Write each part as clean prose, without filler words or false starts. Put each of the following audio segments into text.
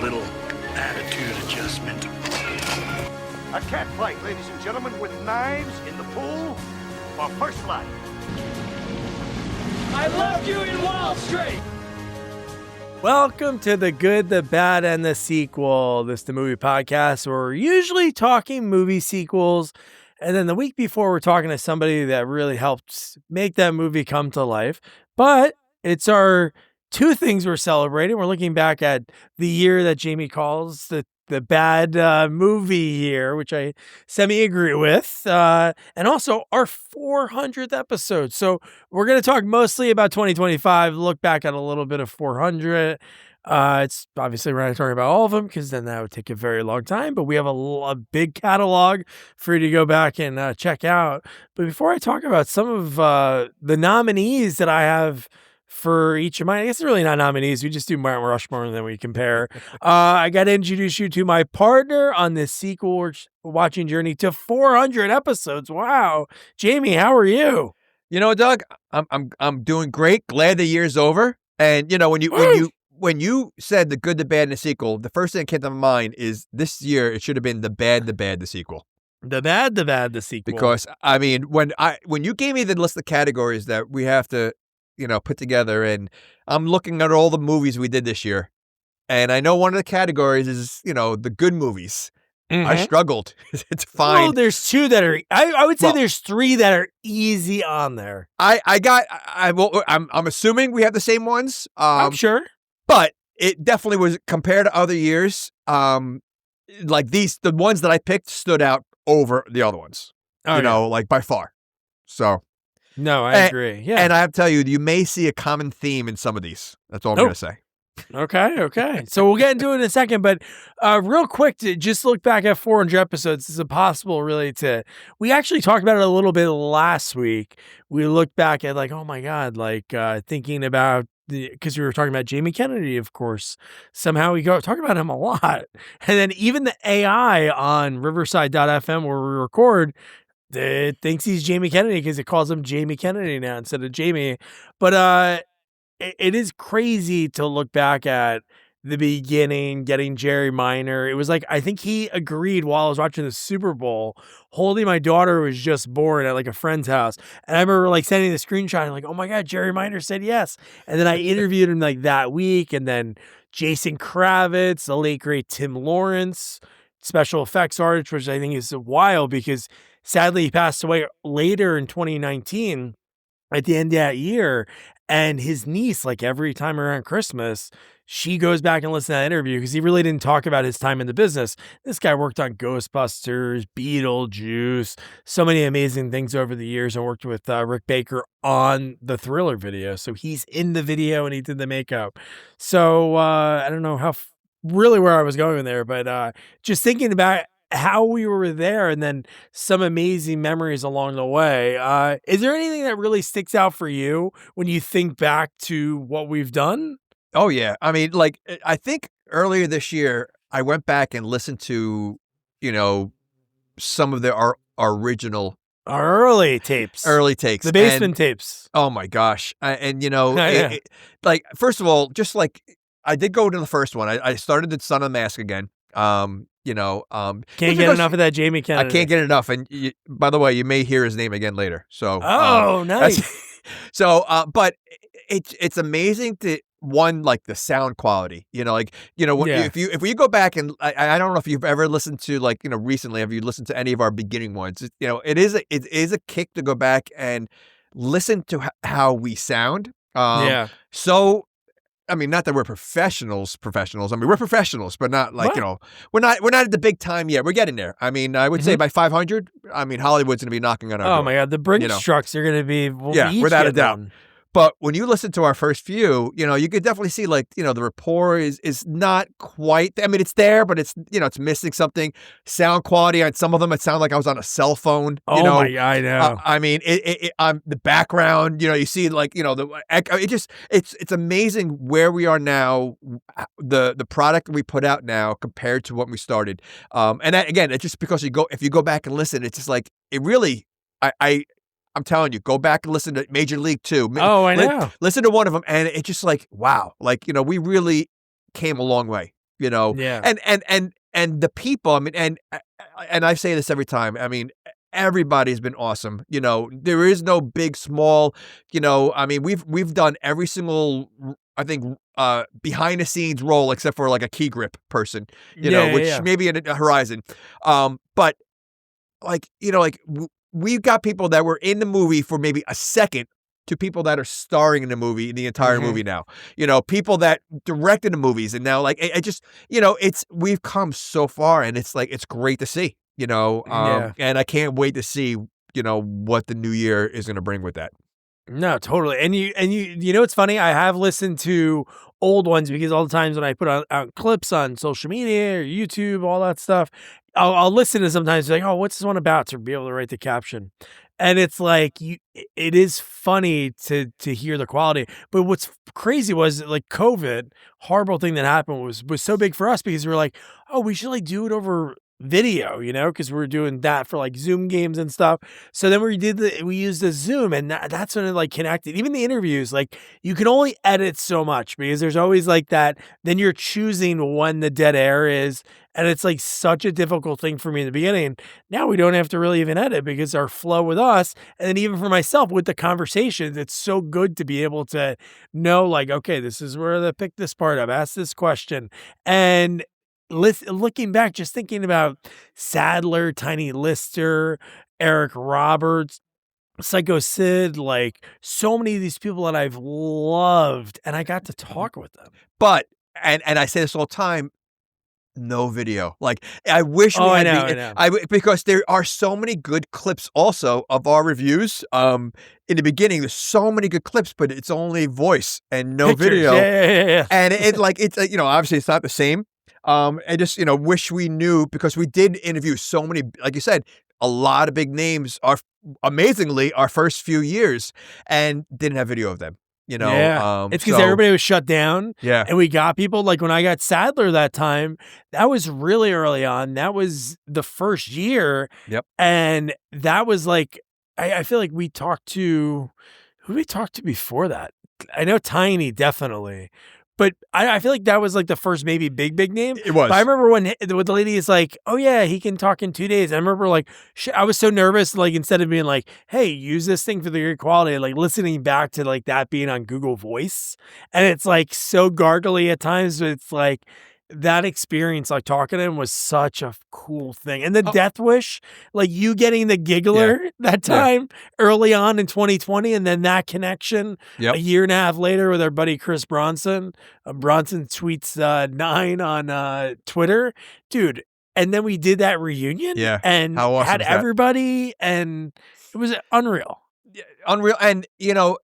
little attitude adjustment. A cat fight, ladies and gentlemen, with knives in the pool for first blood. I loved you in Wall Street. Welcome to The Good, the Bad, and the Sequel. This is the movie podcast where we're usually talking movie sequels. And then the week before, we're talking to somebody that really helped make that movie come to life. But it's our two things we're celebrating. We're looking back at the year that Jamie calls the bad movie year, which I semi-agree with. And also our 400th episode. So we're going to talk mostly about 2025, look back at a little bit of 400. It's obviously we're not talking about all of them because then that would take a very long time, but we have a big catalog for you to go back and check out. But before I talk about some of the nominees that I have for each of mine, I guess it's really not nominees. We just do Mount Rushmore and then we compare. I got to introduce you to my partner on this sequel watching journey to 400 episodes. Wow. Jamie, how are you? You know, Doug, I'm doing great. Glad the year's over. And you know, when you said the good, the bad, and the sequel, the first thing that came to my mind is this year it should have been the bad, the sequel. The bad, the sequel. Because I mean, when you gave me the list of categories that we have to, put together, and I'm looking at all the movies we did this year, and I know one of the categories is, the good movies. Mm-hmm. I struggled to find. Oh, there's two that are. I would say there's three that are easy on there. I'm assuming we have the same ones. I'm sure. But it definitely was, compared to other years, like the ones that I picked stood out over the other ones, like by far. So. No, I agree. Yeah. And I have to tell you, you may see a common theme in some of these. That's all I'm going to say. Okay. So we'll get into it in a second, but real quick, to just look back at 400 episodes, is impossible really we actually talked about it a little bit last week. We looked back at oh my God, thinking about because we were talking about Jamie Kennedy, of course. Somehow we talk about him a lot. And then even the AI on Riverside.fm where we record, it thinks he's Jamie Kennedy because it calls him Jamie Kennedy now instead of Jamie. But it is crazy to look back at the beginning, getting Jerry Minor. It was I think he agreed while I was watching the Super Bowl, holding my daughter who was just born at a friend's house. And I remember sending the screenshot and oh my God, Jerry Minor said yes. And then I interviewed him that week. And then Jason Kravitz, the late great Tim Lawrence, special effects artist, which I think is wild because sadly he passed away later in 2019 at the end of that year. And his niece, every time around Christmas, she goes back and listens to that interview because he really didn't talk about his time in the business. This guy worked on Ghostbusters, Beetlejuice, so many amazing things over the years, and worked with Rick Baker on the Thriller video. So he's in the video and he did the makeup. So I don't know really where I was going there, but just thinking about how we were there and then some amazing memories along the way. Is there anything that really sticks out for you when you think back to what we've done? Oh, yeah. I mean, I think earlier this year, I went back and listened to, some of our original. Our early tapes. The basement tapes. Oh, my gosh. First of all, just I did go to the first one. I started the Son of the Mask again. Can't get enough of that Jamie Kennedy. I can't get enough. And by the way, you may hear his name again later. So, nice. But it's amazing to the sound quality, if you go back and I don't know if you've ever listened to recently, have you listened to any of our beginning ones? It is a kick to go back and listen to how we sound. So, I mean, not that we're professionals. I mean, we're professionals, but not we're not at the big time yet. We're getting there. I mean, I would say by 500, I mean, Hollywood's going to be knocking on our door. Oh my God, the Brinks trucks are going to be without a doubt. But when you listen to our first few, you could definitely see the rapport is not quite. I mean, it's there, but it's it's missing something. Sound quality on some of them, it sounded like I was on a cell phone. My God, I know. I mean, the background. You see it's amazing where we are now. The product we put out now compared to what we started. And that, again, it's just because if you go back and listen, it's just it really. I'm telling you, go back and listen to Major League 2. I know. Listen to one of them, and it's just wow. We really came a long way. you know, Yeah. and the people, I mean, and I say this every time, I mean, everybody's been awesome. You know, there is no big, small, you know, I mean, we've done every single, I think, behind the scenes role except for like a key grip person, you know, Yeah, yeah, which yeah. maybe in a Horizon. But like, you know, like we've got people that were in the movie for maybe a second to people that are starring in the movie, in the entire Mhm. movie now, you know, people that directed the movies. And now like, it just, you know, we've come so far and it's like, it's great to see, you know, Yeah. and I can't wait to see, you know, what the new year is going to bring with that. No, totally. And you know what's funny? I have listened to old ones because all the times when I put out clips on social media or YouTube, all that stuff, I'll listen to sometimes like, oh, what's this one about? To be able to write the caption. And it's like it is funny to hear the quality. But what's crazy was like COVID, horrible thing that happened was so big for us because we were like, oh, we should like do it over video, you know, because we were doing that for like Zoom games and stuff. So then we used the Zoom and that's when it like connected. Even the interviews, like you can only edit so much because there's always like that. Then you're choosing when the dead air is. And it's like such a difficult thing for me in the beginning. Now we don't have to really even edit because our flow with us. And then even for myself with the conversations, it's so good to be able to know like, okay, this is where they pick this part up, ask this question. And looking back, just thinking about Sadler, Tiny Lister, Eric Roberts, Psycho Sid, like so many of these people that I've loved, and I got to talk with them. But, and I say this all the time, no video. Like, I wish we Oh, I had know, I know. because there are so many good clips also of our reviews. In the beginning, there's so many good clips, but it's only voice and no Pictures. video. Yeah. And it's you know, obviously it's not the same. I just, you know, wish we knew because we did interview so many, like you said, a lot of big names amazingly our first few years and didn't have video of them, you know? Yeah. It's because So, everybody was shut down. yeah. And we got people like when I got Sadler that time, that was really early on. That was the first year. Yep. And that was like, I feel like we talked to, who did we talk to before that? I know Tiny, definitely. But I feel like that was like the first maybe big name. It was. But I remember when the lady is like, oh yeah, he can talk in 2 days. I remember like, I was so nervous, like instead of being like, hey, use this thing for the good quality, like listening back to like that being on Google Voice. And it's like so gargly at times, but it's like, that experience, like talking to him was such a cool thing. And the Death Wish, like you getting the giggler that time early on in 2020, and then that connection a year and a half later with our buddy Chris Bronson. Bronson tweets 9 on Twitter. Dude, and then we did that reunion and How awesome had is that? everybody, and it was unreal. Unreal. And, you know,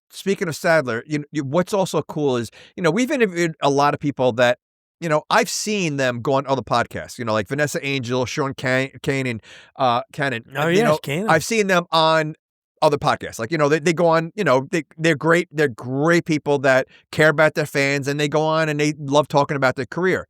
speaking of Sadler, what's also cool is, you know, we've interviewed a lot of people that, you know, I've seen them go on other podcasts, you know, like Vanessa Angel, Sean Cannon. Oh, You know, Cannon. I've seen them on other podcasts. Like, you know, they go on, you know, they're great. They're great people that care about their fans and they go on and they love talking about their career.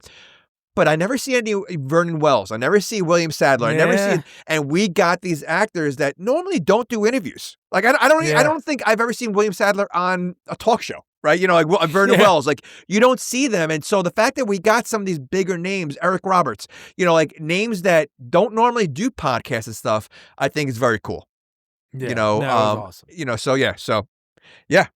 But I never see any Vernon Wells. I never see William Sadler. I never see, and we got these actors that normally don't do interviews. Like I don't think I've ever seen William Sadler on a talk show, right? You know, like Vernon Wells. Like you don't see them, and so the fact that we got some of these bigger names, Eric Roberts, you know, like names that don't normally do podcasts and stuff, I think is very cool. Yeah, You know, no, it was awesome. You know, so yeah.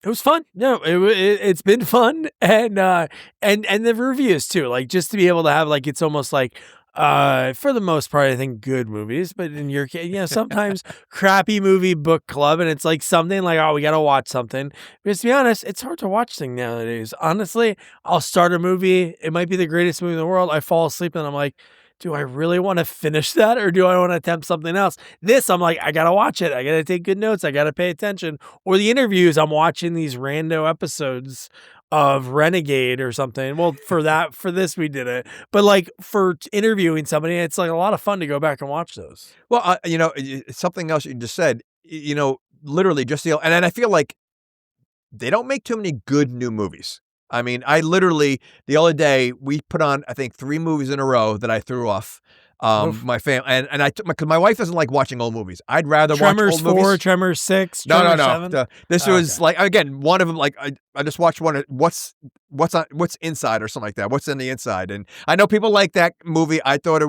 It was fun. No, it's been fun, and the reviews too. Like just to be able to have like it's almost like for the most part, I think good movies, but in your case, you know, sometimes crappy movie book club, and it's like something like, oh, we got to watch something. Because to be honest, it's hard to watch things nowadays. Honestly, I'll start a movie. It might be the greatest movie in the world. I fall asleep and I'm like, do I really want to finish that or do I want to attempt something else? This, I'm like, I got to watch it. I got to take good notes. I got to pay attention. Or the interviews, I'm watching these rando episodes of Renegade or something. Well, for this, we did it. But like for interviewing somebody, it's like a lot of fun to go back and watch those. Well, you know, something else you just said, you know, literally just and I feel like they don't make too many good new movies. I mean, I literally, the other day, we put on, I think, 3 movies in a row that I threw off. Oof. My family and because my wife doesn't like watching old movies. I'd rather Tremors watch old 4, movies. Tremors 6, No, Tremors no. 7? This Oh, was okay. like, again, one of them. Like I just watched one. What's inside or something like that. What's in the inside? And I know people like that movie. I thought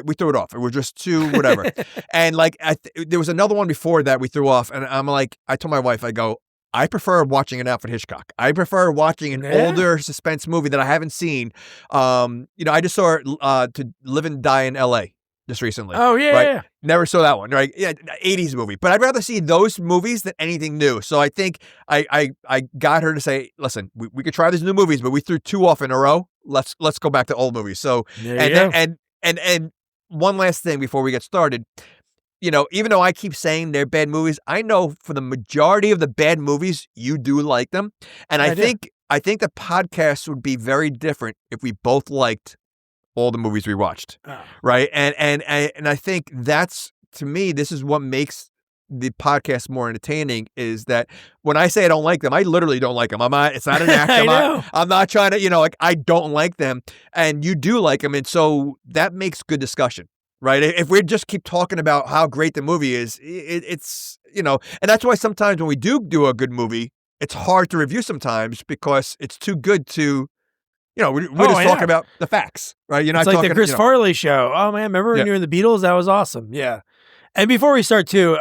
we threw it off. It was just too whatever. And like there was another one before that we threw off. And I'm like, I told my wife, I go, I prefer watching an Alfred Hitchcock. I prefer watching an older suspense movie that I haven't seen. I just saw To Live and Die in L.A. just recently. Oh, yeah, right? yeah. Never saw that one, right? Yeah, 80s movie. But I'd rather see those movies than anything new. So I think I got her to say, listen, we could try these new movies, but we threw 2 off in a row. Let's go back to old movies. So and one last thing before we get started. Even though I keep saying they're bad movies, I know for the majority of the bad movies, you do like them. And I think the podcast would be very different if we both liked all the movies we watched. Oh. Right. And I think that's, to me, this is what makes the podcast more entertaining, is that when I say I don't like them, I literally don't like them. It's not an act. I'm not trying to, I don't like them, and you do like them. And so that makes good discussion. Right. If we just keep talking about how great the movie is, it's, and that's why sometimes when we do a good movie, it's hard to review sometimes because it's too good to, we're just talking about the facts, right? You're not like talking the Chris Farley show. Oh man, remember when you were in the Beatles? That was awesome. Yeah. And before we start too,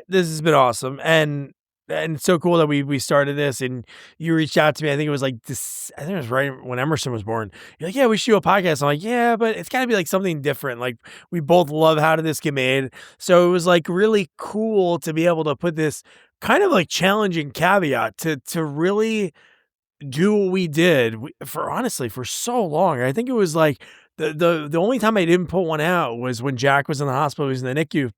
this has been awesome. And it's so cool that we started this, and you reached out to me. I think it was like this. I think it was right when Emerson was born. You're like, yeah, we should do a podcast. I'm like, yeah, but it's got to be like something different. Like, we both love how did this get made. So it was like really cool to be able to put this kind of like challenging caveat to really do what we did for so long. I think it was like the only time I didn't put one out was when Jack was in the hospital. He was in the NICU.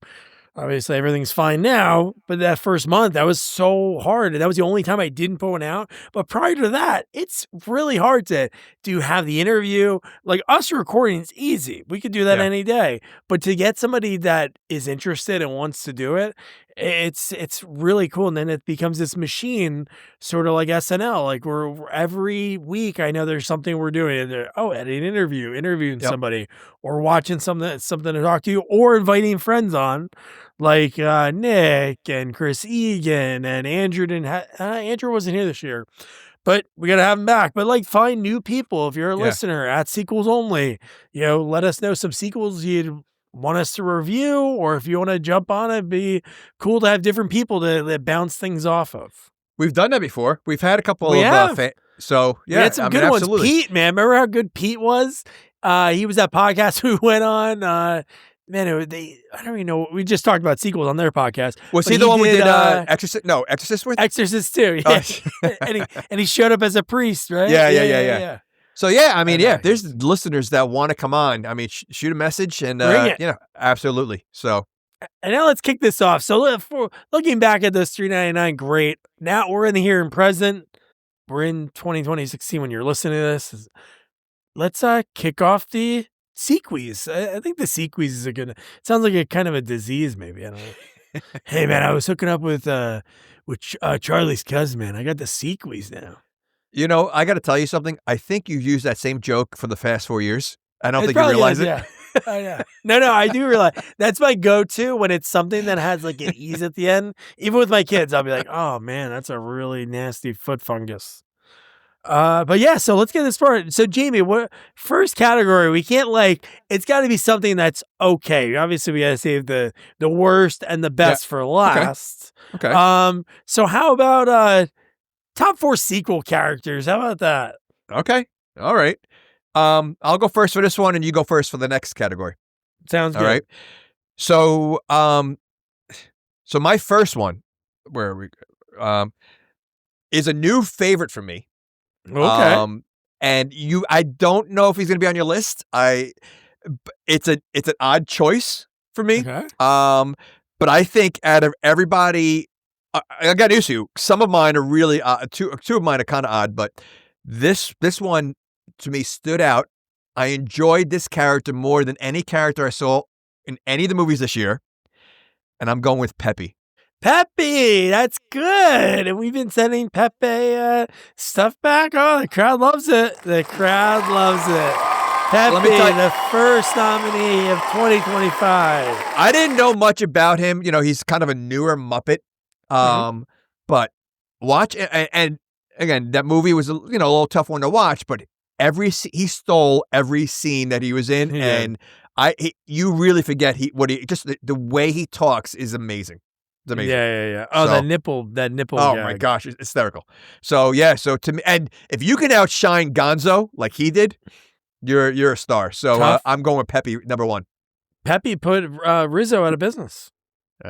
Obviously, everything's fine now, but that first month, that was so hard. And that was the only time I didn't put one out. But prior to that, it's really hard to have the interview. Like, us recording is easy. We could do that any day. But to get somebody that is interested and wants to do it, it's really cool. And then it becomes this machine, sort of like SNL. Like, we're every week, I know there's something we're doing. Editing interviewing somebody, or watching something to talk to you, or inviting friends on, like Nick and Chris Egan and Andrew. Andrew wasn't here this year, but we got to have him back. But like, find new people. If you're a listener at Sequels Only, let us know some sequels you'd want us to review, or if you want to jump on it, it'd be cool to have different people to bounce things off of. We've done that before. We've had a couple of so yeah, we had some good ones. Pete, man, remember how good Pete was? He was that podcast we went on. Man, I don't even know. We just talked about sequels on their podcast. Was he the one we did Exorcist? No, Exorcist with? Exorcist too. Yeah. and he showed up as a priest, right? Yeah. So yeah, I mean, there's listeners that want to come on. I mean, shoot a message, and absolutely. So, and now let's kick this off. So, looking back at this $3.99, great. Now we're in the here and present. We're in 2016 when you're listening to this. Let's kick off the sequels. I think the sequels is a good. It sounds like a kind of a disease, maybe. I don't know. Hey man, I was hooking up with Charlie's cousin. Man, I got the sequels now. I got to tell you something. I think you used that same joke for the past 4 years. I don't think you realize it. Yeah. Oh, yeah. No, I do realize. That's my go-to when it's something that has like an ease at the end. Even with my kids, I'll be like, oh man, that's a really nasty foot fungus. But yeah, so let's get this started. So Jamie, what first category? We can't it's got to be something that's okay. Obviously, we got to save the worst and the best for last. Okay. So how about top 4 sequel characters? How about that? Okay. All right. I'll go first for this one, and you go first for the next category. Sounds good. All right. So, so my first one, where are we? Is a new favorite for me. Okay. And I don't know if he's going to be on your list. It's an odd choice for me. Okay. But I think out of everybody, I got news to you. Some of mine are really two of mine are kind of odd, but this one to me stood out. I enjoyed this character more than any character I saw in any of the movies this year, and I'm going with Pepe. Pepe, that's good. And we've been sending Pepe stuff back. Oh, the crowd loves it. The crowd loves it. Pepe, tell you, the first nominee of 2025. I didn't know much about him. He's kind of a newer Muppet. But watch and again, that movie was a little tough one to watch, but he stole every scene that he was in, and you really forget the way he talks is amazing. It's amazing. Yeah. Oh, that nipple. Oh gag. my gosh, it's hysterical. So to me, and if you can outshine Gonzo like he did, you're a star. So I'm going with Pepe number one. Pepe put Rizzo out of business.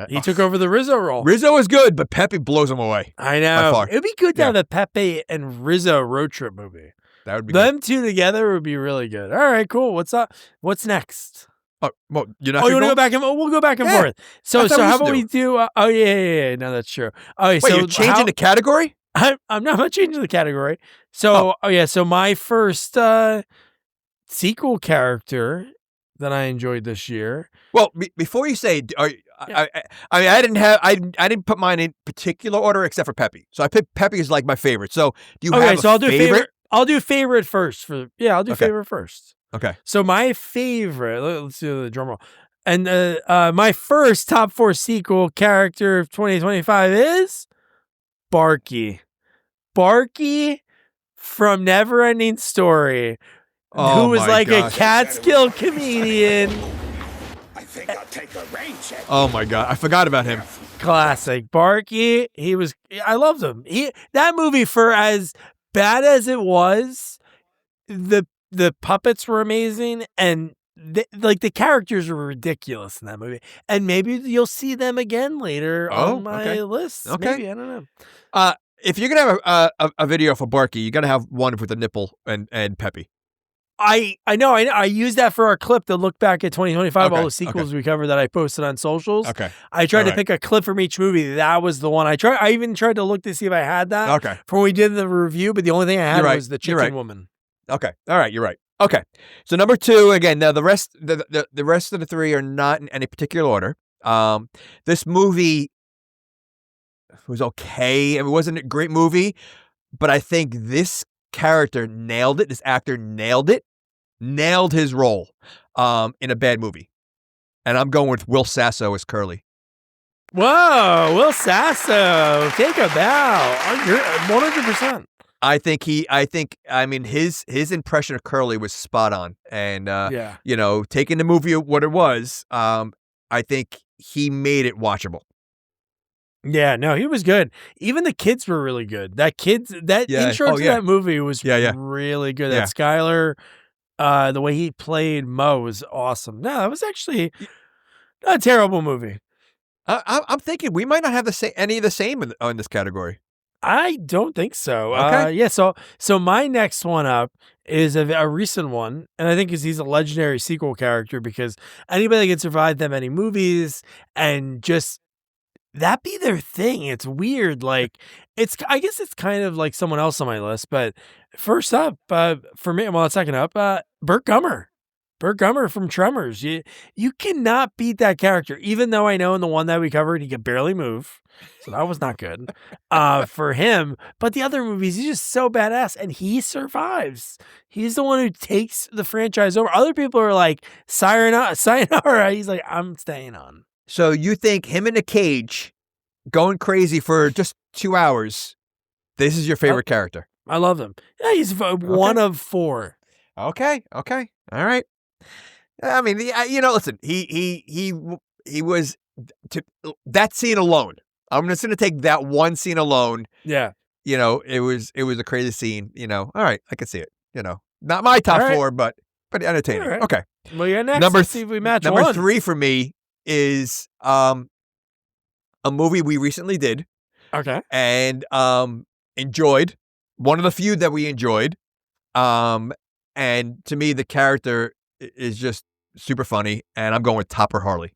He took over the Rizzo role. Rizzo is good, but Pepe blows him away. I know. By far. It'd be good to have a Pepe and Rizzo road trip movie. That would be Them two together would be really good. All right, cool. What's up? What's next? Oh, well, you're not. Oh, you want to go back and we'll go back and forth. So how about we do? Yeah. No, that's true. Wait, so you're changing the category? I'm not changing the category. So so my first sequel character that I enjoyed this year. Well, before you say, I didn't put mine in particular order except for Pepe. So I picked Pepe as like my favorite. So do you have so I'll do favorite? I'll do favorite first. I'll do favorite first. Okay. So my favorite, let's do the drum roll. And my first top 4 sequel character of 2025 is Barky. Barky from Neverending Story, who was like a Catskill comedian. I think I'll take a rain check. Oh my God, I forgot about him. Classic. Barky, I loved him. That movie, for as bad as it was, the puppets were amazing, and the characters were ridiculous in that movie. And maybe you'll see them again later on my list. Okay. Maybe, I don't know. If you're gonna have a video for Barky, you gotta have one with the nipple and Pepe. I know. I used that for our clip to look back at 2025, all the sequels we covered that I posted on socials. Okay. I tried to pick a clip from each movie. That was the one I even tried to look to see if I had that. Okay. For when we did the review, but the only thing I had was the chicken woman. Okay. All right. You're right. Okay. So number 2, again, now the rest of the 3 are not in any particular order. This movie was okay. It wasn't a great movie, but I think this character nailed it. This actor nailed his role in a bad movie. And I'm going with Will Sasso as Curly. Whoa, Will Sasso. Take a bow. You're 100%. I mean, his impression of Curly was spot on. And, taking the movie what it was, I think he made it watchable. Yeah, no, he was good. Even the kids were really good. That intro to that movie was really good. That Skylar, the way he played Mo was awesome. No, that was actually not a terrible movie. I'm thinking we might not have any of the same in this category. I don't think so. Okay. So my next one up is a recent one, and I think he's a legendary sequel character because anybody that can survive that many movies and just that be their thing. It's weird. Like I guess it's kind of like someone else on my list, but first up, for me, second up, Burt Gummer. Burt Gummer from Tremors. You cannot beat that character, even though I know in the one that we covered, he could barely move. So that was not good for him. But the other movies, he's just so badass, and he survives. He's the one who takes the franchise over. Other people are like, sayonara. He's like, I'm staying on. So you think him in a cage going crazy for just 2 hours, this is your favorite character? I love him. Yeah, he's one of 4. Okay. All right. I mean, listen, he was that scene alone. I'm just going to take that one scene alone. Yeah. It was a crazy scene, All right, I can see it, Not my top 4, but entertaining. Right. Okay. Well, you're next. Let's see if we match number one. 3 for me is a movie we recently did. Okay. And enjoyed. One of the few that we enjoyed. And to me, the character is just super funny, and I'm going with Topper Harley.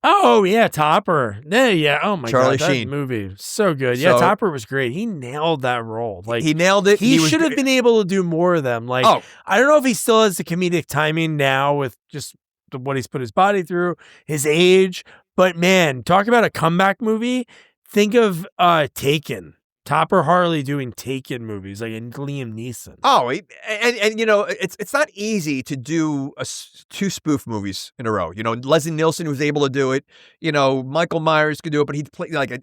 Oh yeah, Topper. Yeah. Oh my Charlie God, that Sheen. movie so good. Yeah, Topper was great. He nailed that role. Like he nailed it. He should have been able to do more of them. Like I don't know if he still has the comedic timing now with just what he's put his body through, his age. But man, talk about a comeback movie. Think of Taken. Topper Harley doing Taken movies, like in Liam Neeson. Oh, and it's not easy to do two spoof movies in a row. Leslie Nielsen was able to do it. Michael Myers could do it, but he'd play like a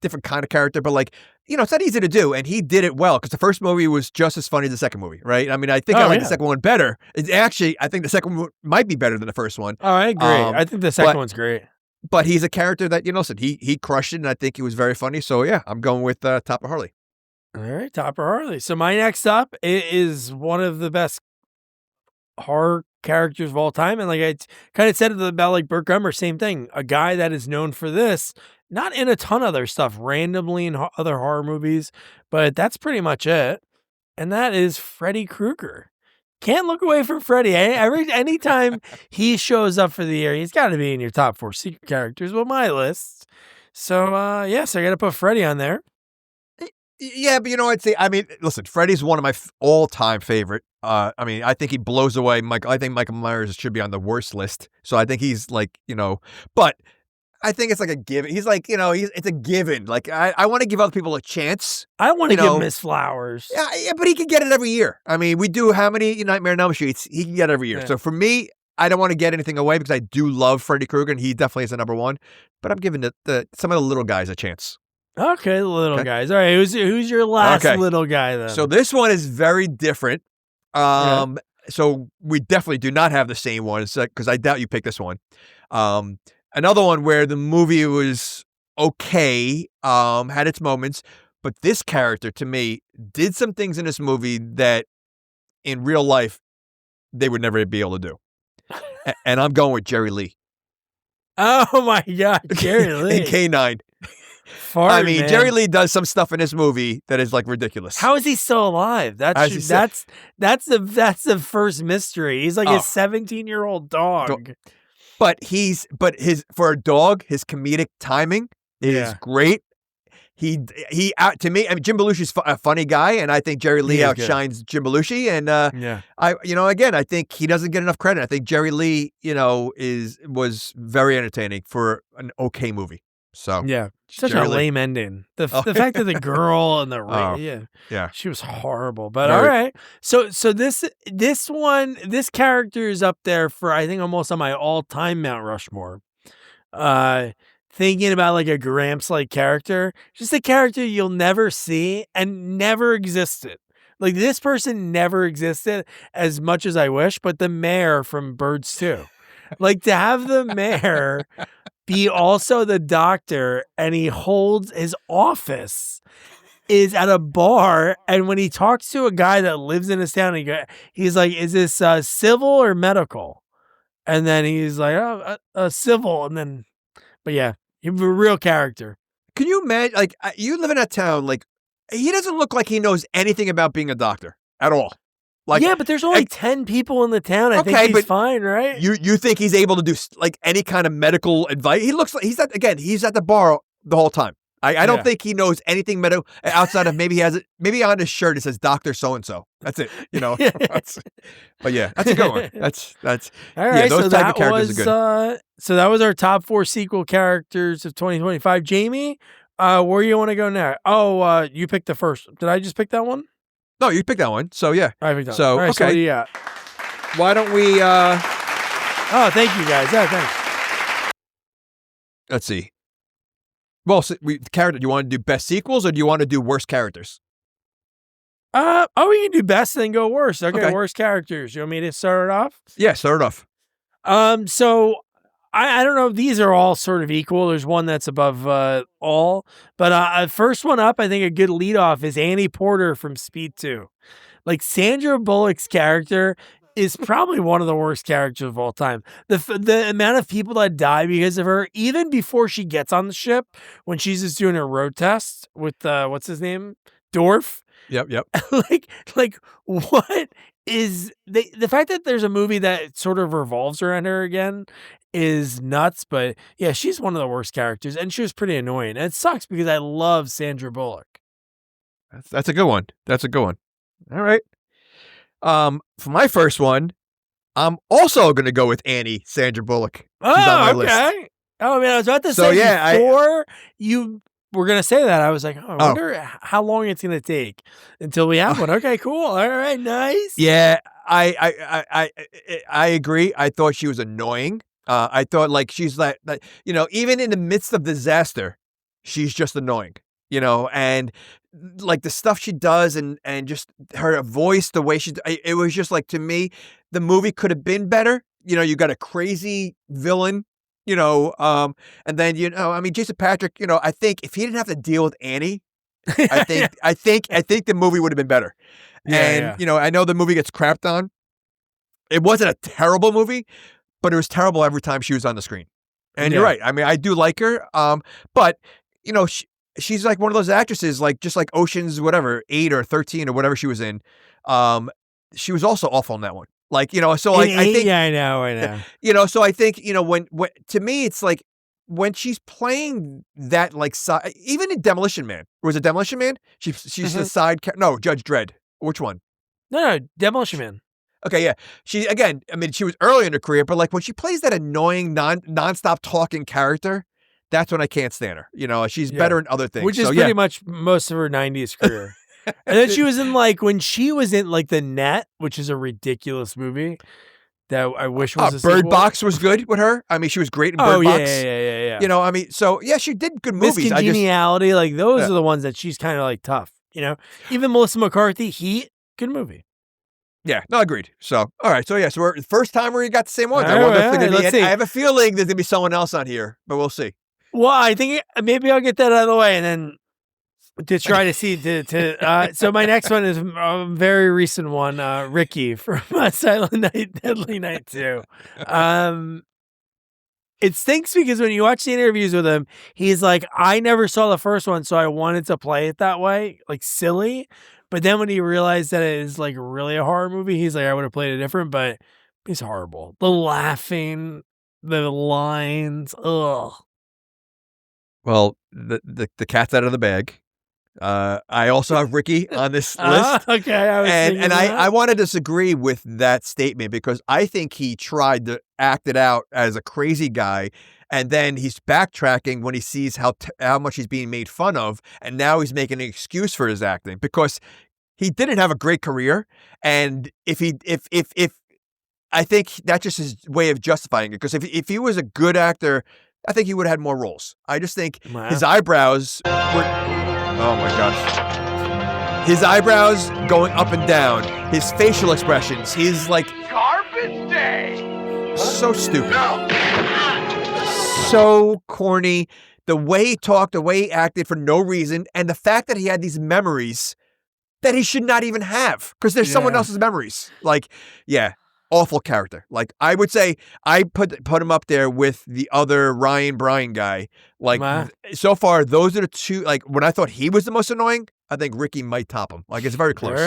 different kind of character. But it's not easy to do, and he did it well because the first movie was just as funny as the second movie, right? I mean, I think I like the second one better. I think the second one might be better than the first one. Oh, I agree. I think the second one's great. But he's a character that, listen, he crushed it, and I think he was very funny. So, yeah, I'm going with Topper Harley. All right, Topper Harley. So my next up is one of the best horror characters of all time. And like I kind of said about like Burt Gummer, same thing. A guy that is known for this, not in a ton of other stuff, randomly in other horror movies, but that's pretty much it. And that is Freddy Krueger. Can't look away from Freddy. Anytime he shows up for the year, he's got to be in your top 4 secret characters with my list. So, so I got to put Freddy on there. Yeah, but I'd say, listen, Freddy's one of my all-time favorite. I think he blows away Michael. I think Michael Myers should be on the worst list. So I think he's like, but I think it's like a given. He's like, it's a given. Like, I want to give other people a chance. I want to give Miss Flowers. Yeah, but he can get it every year. I mean, we do how many Nightmare on Elm Streets? He can get it every year. Yeah. So for me, I don't want to get anything away because I do love Freddy Krueger, and he definitely is the number one. But I'm giving some of the little guys a chance. Okay, the little guys. All right, who's your last little guy then? So this one is very different. So we definitely do not have the same one because I doubt you picked this one. Another one where the movie was okay, had its moments, but this character to me did some things in this movie that in real life they would never be able to do. And I'm going with Jerry Lee. Oh my God, Jerry Lee. In K9. Man. Jerry Lee does some stuff in this movie that is like ridiculous. How is he still alive? That's the first mystery. He's like a 17-year-old dog. But for a dog, his comedic timing is great. He to me, Jim Belushi's a funny guy, and I think Jerry Lee outshines Jim Belushi. And I think he doesn't get enough credit. I think Jerry Lee, was very entertaining for an okay movie. So such a lame ending. The fact that the girl and the she was horrible. But all right, so this character is up there for I think almost on my all-time Mount Rushmore. Thinking about like a Gramps-like character, just a character you'll never see and never existed. Like this person never existed as much as I wish, but the mayor from Birds 2. Like to have the mayor be also the doctor and he holds his office is at a bar. And when he talks to a guy that lives in his town, he's like, is this civil or medical? And then he's like, civil. And then, but yeah, he's a real character. Can you imagine, like, you live in that town, like, he doesn't look like he knows anything about being a doctor at all. Like, yeah, but there's only 10 people in the town. I think he's fine, right? You think he's able to do like any kind of medical advice? He looks like he's at the bar the whole time. I don't think he knows anything medical outside of maybe on his shirt it says Dr. So-and-so. That's it, But yeah, that's a good one. That's all right. Those type of characters are good. So that was our top 4 sequel characters of 2025. Jamie, where you want to go now? Oh, you picked the first. Did I just pick that one? No, you picked that one. So yeah. I picked that so, one. All right, okay. So what do you got? Why don't we Oh, thank you guys. Yeah, thanks. Let's see. Well, character, do you want to do best sequels or do you want to do worst characters? We can do best and then go worst. Okay, worst characters. You want me to start it off? Yeah, start it off. So I don't know. These are all sort of equal. There's one that's above all. But first one up, I think a good leadoff is Annie Porter from Speed 2. Like Sandra Bullock's character is probably one of the worst characters of all time. The amount of people that die because of her, even before she gets on the ship, when she's just doing her road test with, what's his name? Dorf. Yep. like what is the fact that there's a movie that sort of revolves around her again is nuts. But yeah, she's one of the worst characters and she was pretty annoying. And it sucks because I love Sandra Bullock. That's a good one. All right. For my first one, I'm also going to go with Sandra Bullock. She's on my list. Oh man, I was about to say before you were gonna say that, I was like, I wonder how long it's gonna take until we have one. Okay, cool. All right, nice. Yeah, I agree. I thought she was annoying. I thought like she's like even in the midst of disaster, she's just annoying. And like the stuff she does and just her voice, the way it was just like, to me, the movie could have been better. You got a crazy villain, and then, I mean, Jason Patrick, I think if he didn't have to deal with Annie, I think the movie would have been better. And, I know the movie gets crapped on. It wasn't a terrible movie, but it was terrible every time she was on the screen. And you're right. I mean, I do like her. But, she's like one of those actresses, like just like Ocean's, whatever, 8 or 13 or whatever she was in. She was also awful in that one. Like, so like, I think, I know. So I think, when to me, it's like when she's playing that, like, even in Demolition Man, was it Demolition Man? She's the side, no, Judge Dredd. Which one? No, Demolition Man. Okay, yeah. She was early in her career, but like when she plays that annoying, nonstop talking character, that's when I can't stand her. She's better in other things. Which is pretty much most of her 90s career. And then she was in when she was in The Net, which is a ridiculous movie that I wish was a Bird sequel. Box was good with her. I mean, she was great in Bird Box. Yeah. I mean, so yeah, she did good movies. Miss Congeniality, those are the ones that she's kind of like tough. Even Melissa McCarthy, Heat, good movie. Yeah, no, agreed. So, all right. So, yeah, so we're the first time we got the same ones. I have a feeling there's going to be someone else on here, but we'll see. Well, I think maybe I'll get that out of the way and then to try to see. So my next one is a very recent one, Ricky from Silent Night, Deadly Night 2. It stinks because when you watch the interviews with him, he's like, I never saw the first one, so I wanted to play it that way, like silly. But then when he realized that it is like really a horror movie, he's like, I would have played it different, but it's horrible. The laughing, the lines, ugh. Well, the cat's out of the bag. I also have Ricky on this list. Okay, I want to disagree with that statement because I think he tried to act it out as a crazy guy, and then he's backtracking when he sees how much he's being made fun of, and now he's making an excuse for his acting because he didn't have a great career, and if I think that's just his way of justifying it because if he was a good actor, I think he would have had more roles. I just think his eyebrows were. Oh my gosh. His eyebrows going up and down. His facial expressions. He's like. Garbage day! So stupid. So corny. The way he talked, the way he acted for no reason. And the fact that he had these memories that he should not even have. Because they're someone else's memories. Like, yeah. Awful character. Like, I would say I put him up there with the other Ryan Bryan guy. Like, so far, those are the two. Like, when I thought he was the most annoying, I think Ricky might top him. Like, it's very close.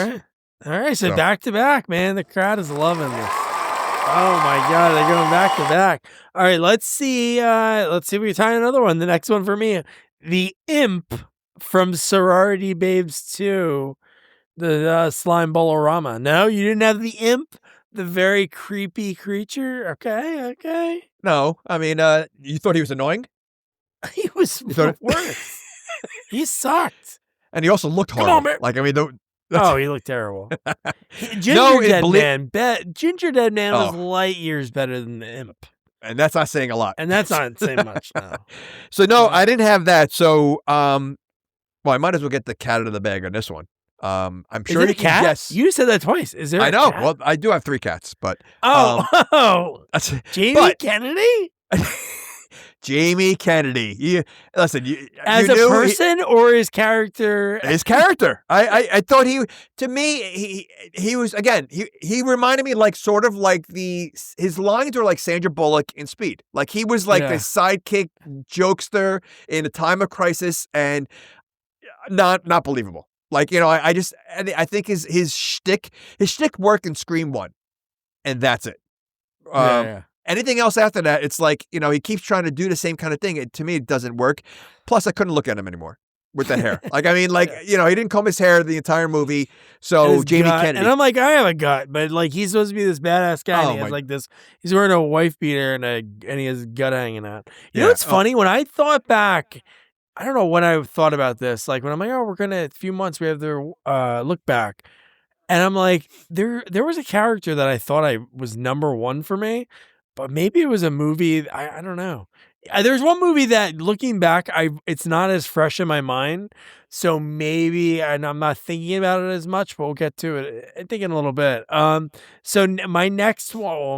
All right. So back to back, man. The crowd is loving this. Oh my God, they're going back to back. All right, let's see. Let's see if we can tie another one. The next one for me, the Imp from Sorority Babes 2, the slime bolorama. No, you didn't have the Imp. The very creepy creature? Okay. No, I mean, you thought he was annoying? He was worse. He sucked. And he also looked horrible. On, man. Like, I mean, he looked terrible. Ginger Dead Man was light years better than the Imp. And that's not saying a lot. And that's not saying much, no. So, no, I didn't have that. So, well, I might as well get the cat out of the bag on this one. I'm sure you can guess. You said that twice. Is there? I know. Cat? Well, I do have 3 cats, but Jamie Kennedy. Jamie Kennedy. Listen, as a person or his character? His character. I thought to me he was again. He reminded me like sort of like his lines were like Sandra Bullock in Speed. Like he was like the sidekick jokester in a time of crisis and not believable. Like, I think his shtick worked in Scream 1, and that's it. Anything else after that, it's like, he keeps trying to do the same kind of thing. To me, it doesn't work. Plus, I couldn't look at him anymore with the hair. Like, I mean, like, he didn't comb his hair the entire movie. So Jamie Kennedy. And I'm like, I have a gut, but like, he's supposed to be this badass guy. And he has like this, he's wearing a wife beater and he has gut hanging out. You know what's funny? When I thought back I don't know when I thought about this. Like when I'm like, oh, we're gonna, a few months, we have the look back. And I'm like, there was a character that I thought I was number one for me, but maybe it was a movie. I don't know. There's one movie that looking back, it's not as fresh in my mind. So maybe, and I'm not thinking about it as much, but we'll get to it, I think, in a little bit. So my next one, well,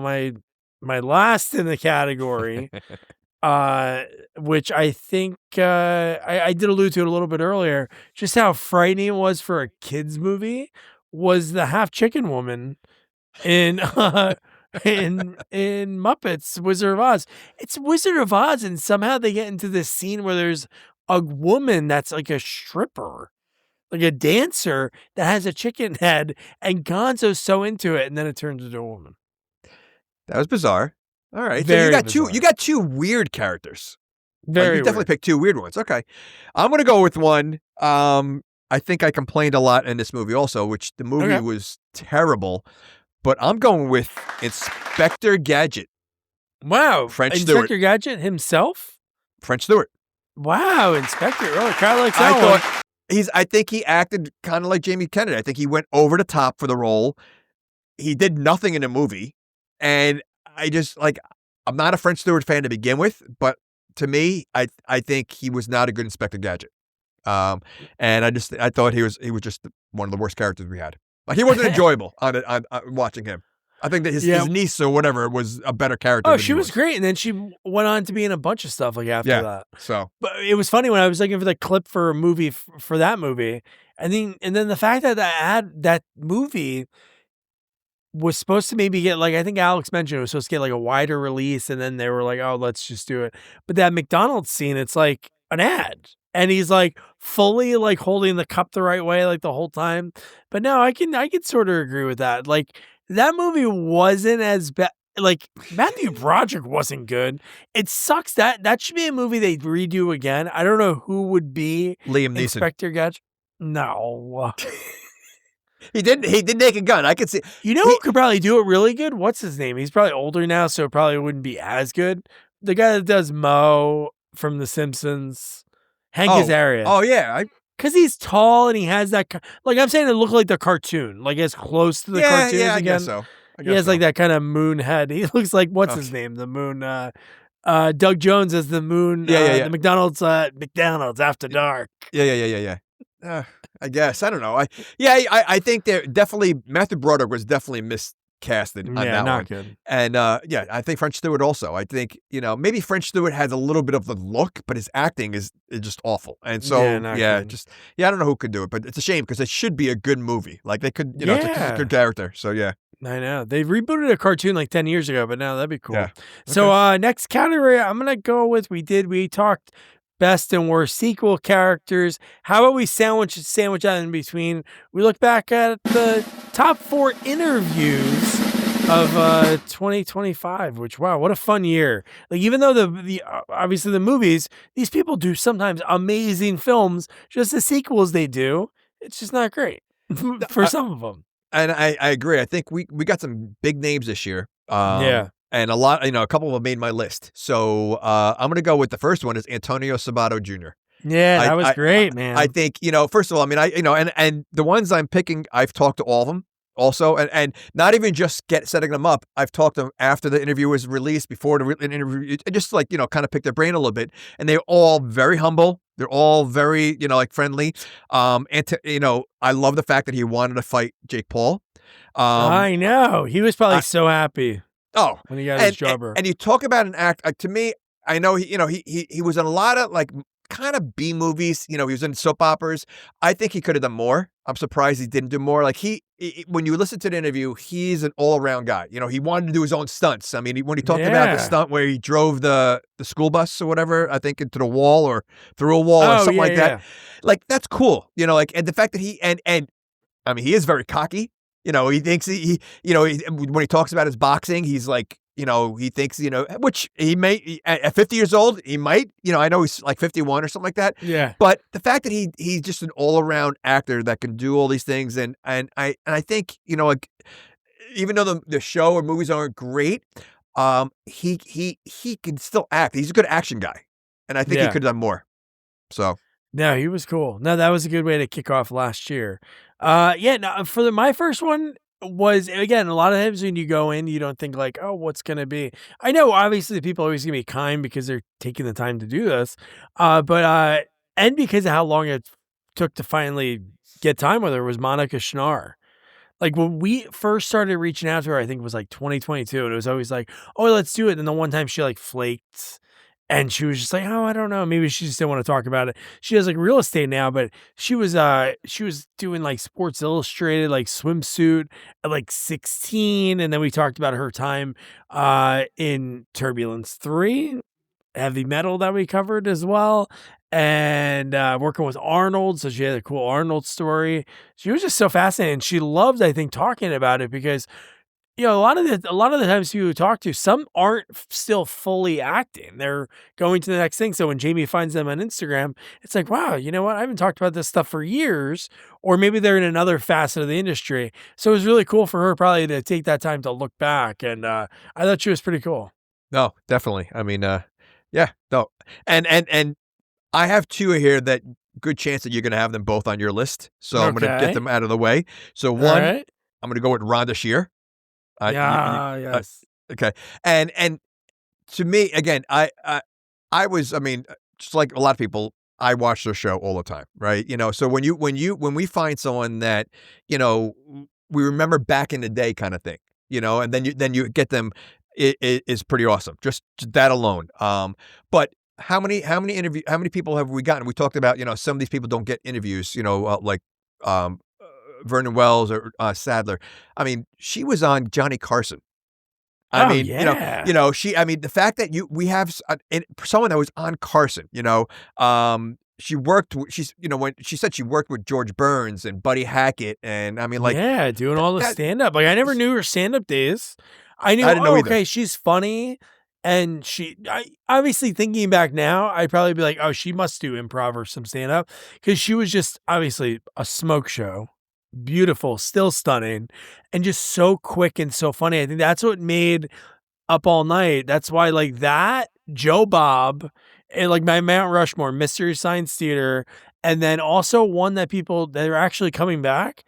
my last in the category, which I think I did allude to it a little bit earlier, just how frightening it was for a kids movie, was the half chicken woman in in Muppets Wizard of Oz. It's Wizard of Oz, and somehow they get into this scene where there's a woman that's like a stripper, like a dancer that has a chicken head, and Gonzo's so into it, and then it turns into a woman. That was bizarre. All right, Very so bizarre. you got two weird characters. Very you definitely weird. picked two weird ones. Okay, I'm gonna go with one. I think I complained a lot in this movie also, which the movie was terrible. But I'm going with Inspector Gadget. Wow, French Inspector Stewart. Gadget himself. French Stewart. Wow, Inspector. Oh, kind of like that one. I think he acted kind of like Jamie Kennedy. I think he went over the top for the role. He did nothing in the movie. And I just I'm not a French Stewart fan to begin with, but to me, I think he was not a good Inspector Gadget. And I thought he was just one of the worst characters we had. Like he wasn't enjoyable on watching him. I think that his niece or whatever was a better character. Oh, she was great, and then she went on to be in a bunch of stuff after that. So, but it was funny when I was looking for the clip for a movie for that movie, and then the fact that that movie was supposed to maybe get, like, I think Alex mentioned it was supposed to get like a wider release, and then they were like, oh, let's just do it. But that McDonald's scene, it's like an ad. And he's like fully like holding the cup the right way, like the whole time. But no, I can sort of agree with that. Like that movie wasn't as bad. Like Matthew Broderick wasn't good. It sucks that should be a movie they redo again. I don't know who would be Liam Neeson. Inspector Gadget. No. He did Naked Gun. I could see. You know who could probably do it really good? What's his name? He's probably older now, so it probably wouldn't be as good. The guy that does Mo from The Simpsons. Hank Azaria. Oh, yeah. Because he's tall and he has that, like I'm saying, it looked like the cartoon, like as close to the cartoons again. I guess so. He has like that kind of moon head. He looks like, what's his name? The moon, Doug Jones as the moon, the McDonald's After Dark. Yeah. I guess. I don't know. I think there definitely, Matthew Broderick was definitely miscasted on that not one. Good. And I think French Stewart also. I think, maybe French Stewart has a little bit of the look, but his acting is just awful. And so, I don't know who could do it, but it's a shame because it should be a good movie. Like they could, it's a good character. So, yeah. I know. They rebooted a cartoon like 10 years ago, but now that'd be cool. Yeah. So, next category I'm going to go with, we talked best and worst sequel characters. How about we sandwich that in between? We look back at the top 4 interviews of 2025, which, wow, what a fun year. Like, even though the obviously the movies, these people do sometimes amazing films, just the sequels they do, it's just not great for some of them. And I agree. I think we got some big names this year. And a lot, a couple of them made my list. So I'm going to go with the first one is Antonio Sabato Jr. Yeah, that was great, man. I think, first of all, I mean, and the ones I'm picking, I've talked to all of them also, and not even just setting them up. I've talked to them after the interview was released, before the interview, just kind of pick their brain a little bit. And they're all very humble. They're all very, friendly. I love the fact that he wanted to fight Jake Paul. I know. He was probably so happy. Oh, when he got his jobber. And you talk about an act, to me, I know he was in a lot of kind of B movies. He was in soap operas. I think he could have done more. I'm surprised he didn't do more. Like when you listen to the interview, he's an all around guy. He wanted to do his own stunts. I mean, when he talked about the stunt where he drove the school bus or whatever, I think into the wall or through a wall or something like that. Like that's cool. And the fact that he he is very cocky. He thinks he when he talks about his boxing, he's like, he thinks, which he may, at 50 years old, he might, I know he's like 51 or something like that. Yeah. But the fact that he's just an all around actor that can do all these things. And I think, even though the show or movies aren't great, he can still act. He's a good action guy. And I think he could have done more. So No, he was cool. No, that was a good way to kick off last year. No, my first one was, again, a lot of times when you go in, you don't think like, oh, what's going to be? I know obviously people are always going to be kind because they're taking the time to do this. And because of how long it took to finally get time with her was Monica Schnarr. Like when we first started reaching out to her, I think it was like 2022, and it was always like, oh, let's do it. And the one time she like flaked and she was just like, oh, I don't know. Maybe she just didn't want to talk about it. She does like real estate now, but she was doing like Sports Illustrated, like swimsuit at like 16. And then we talked about her time in Turbulence 3, heavy metal that we covered as well. And working with Arnold. So she had a cool Arnold story. She was just so fascinating. She loved, I think, talking about it because, you know, a lot of the times people we talk to, some aren't still fully acting. They're going to the next thing. So when Jamie finds them on Instagram, it's like, wow, you know what? I haven't talked about this stuff for years, or maybe they're in another facet of the industry. So it was really cool for her probably to take that time to look back. And I thought she was pretty cool. no, definitely. I mean, yeah, no, and I have two here that good chance that you're going to have them both on your list. So I'm going to get them out of the way. So one, right. I'm going to go with Rhonda Shear. Yes. Okay. And to me, again, I mean, just like a lot of people, I watch their show all the time, right? You know, so when we find someone that, you know, we remember back in the day kind of thing, you know, and then you get them, it is pretty awesome. Just that alone. But how many people have we gotten? We talked about, you know, some of these people don't get interviews, you know, like Vernon Wells or Sadler. I mean, she was on Johnny Carson. I mean, yeah. you know, I mean, the fact that we have someone that was on Carson, you know, when she said she worked with George Burns and Buddy Hackett, and I mean, like, yeah, doing all the stand up. Like, I never knew her stand up days. I knew, didn't know either. Okay, she's funny. And obviously thinking back now, I'd probably be like, oh, she must do improv or some stand up, because she was just obviously a smoke show. Beautiful, still stunning, and just so quick and so funny. I think that's what made Up All Night. That's why, like, that, Joe Bob, and like my Mount Rushmore, Mystery Science Theater, and then also one that people that are actually coming back.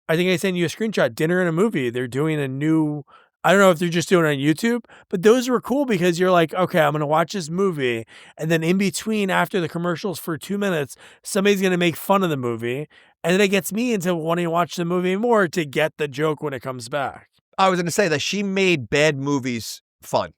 I think I sent you a screenshot, Dinner and a Movie. They're doing a new, I don't know if they're just doing it on YouTube, but those were cool because you're like, okay, I'm going to watch this movie. And then in between, after the commercials for 2 minutes, somebody's going to make fun of the movie. And then it gets me into wanting to watch the movie more to get the joke when it comes back. I was going to say that she made bad movies fun.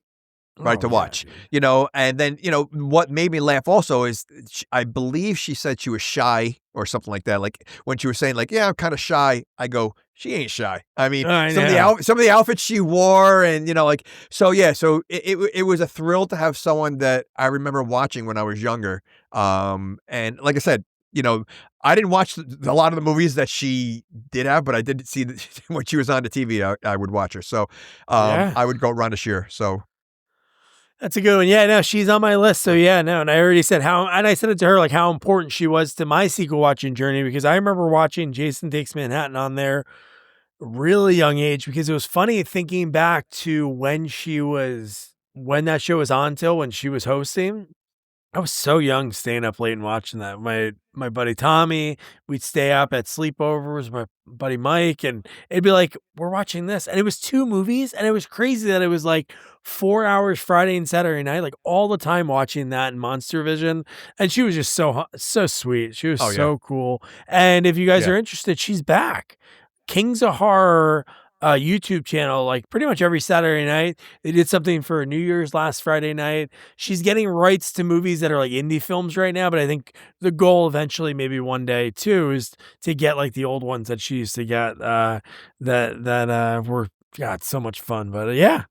Right, to watch, dude. You know, and then, you know, what made me laugh also is I believe she said she was shy or something like that. Like when she was saying like, yeah, I'm kind of shy. I go, she ain't shy. I mean, some of the outfits she wore, and, you know, like, so yeah, so it was a thrill to have someone that I remember watching when I was younger. And like I said, you know, I didn't watch a lot of the movies that she did have, but I did see when she was on the TV, I would watch her. So I would go Rhonda Shear. So. That's a good one. Yeah, no, she's on my list. So yeah, no, and I already said and I said it to her, like, how important she was to my sequel watching journey, because I remember watching Jason Takes Manhattan on there really young age, because it was funny thinking back to when that show was on till when she was hosting. I was so young staying up late and watching that. My buddy Tommy, we'd stay up at sleepovers, my buddy Mike, and it'd be like, we're watching this. And it was 2 movies, and it was crazy that it was like 4 hours Friday and Saturday night, like all the time watching that in Monster Vision. And she was just so sweet. She was so cool. And if you guys are interested, she's back. Kings of Horror YouTube channel, like pretty much every Saturday night. They did something for New Year's last Friday night. She's getting rights to movies that are like indie films right now, but I think the goal eventually, maybe one day too, is to get like the old ones that she used to get that were, God, so much fun. But yeah.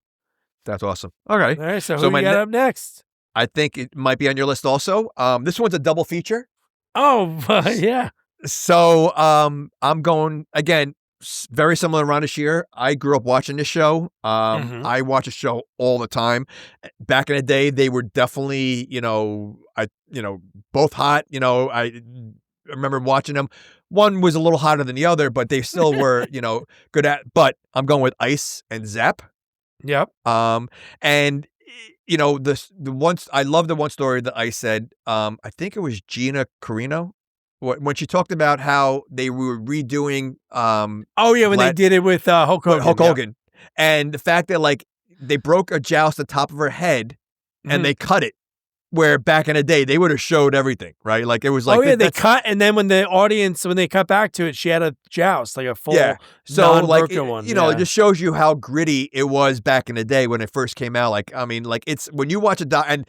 That's awesome. Okay. All right, so who we got up next? I think it might be on your list also. This one's a double feature. Oh, yeah. So I'm going, again, very similar to Rhonda Shear. I grew up watching this show. I watch a show all the time. Back in the day, they were definitely, both hot. I remember watching them. One was a little hotter than the other, but they still were, good at. But I'm going with Ice and Zap. Yep. And you know, I love the one story that I said, I think it was Gina Carino, when she talked about how they were redoing, Oh yeah, when they did it with Hulk Hogan. Hulk Hogan, and the fact that like they broke a joust on top of her head, and they cut it. Where back in the day they would have showed everything, right? Like it was like, oh yeah, they cut, and then when they cut back to it, she had a joust, like a full, so like one. You know, it just shows you how gritty it was back in the day when it first came out. Like, I mean, like it's when you watch and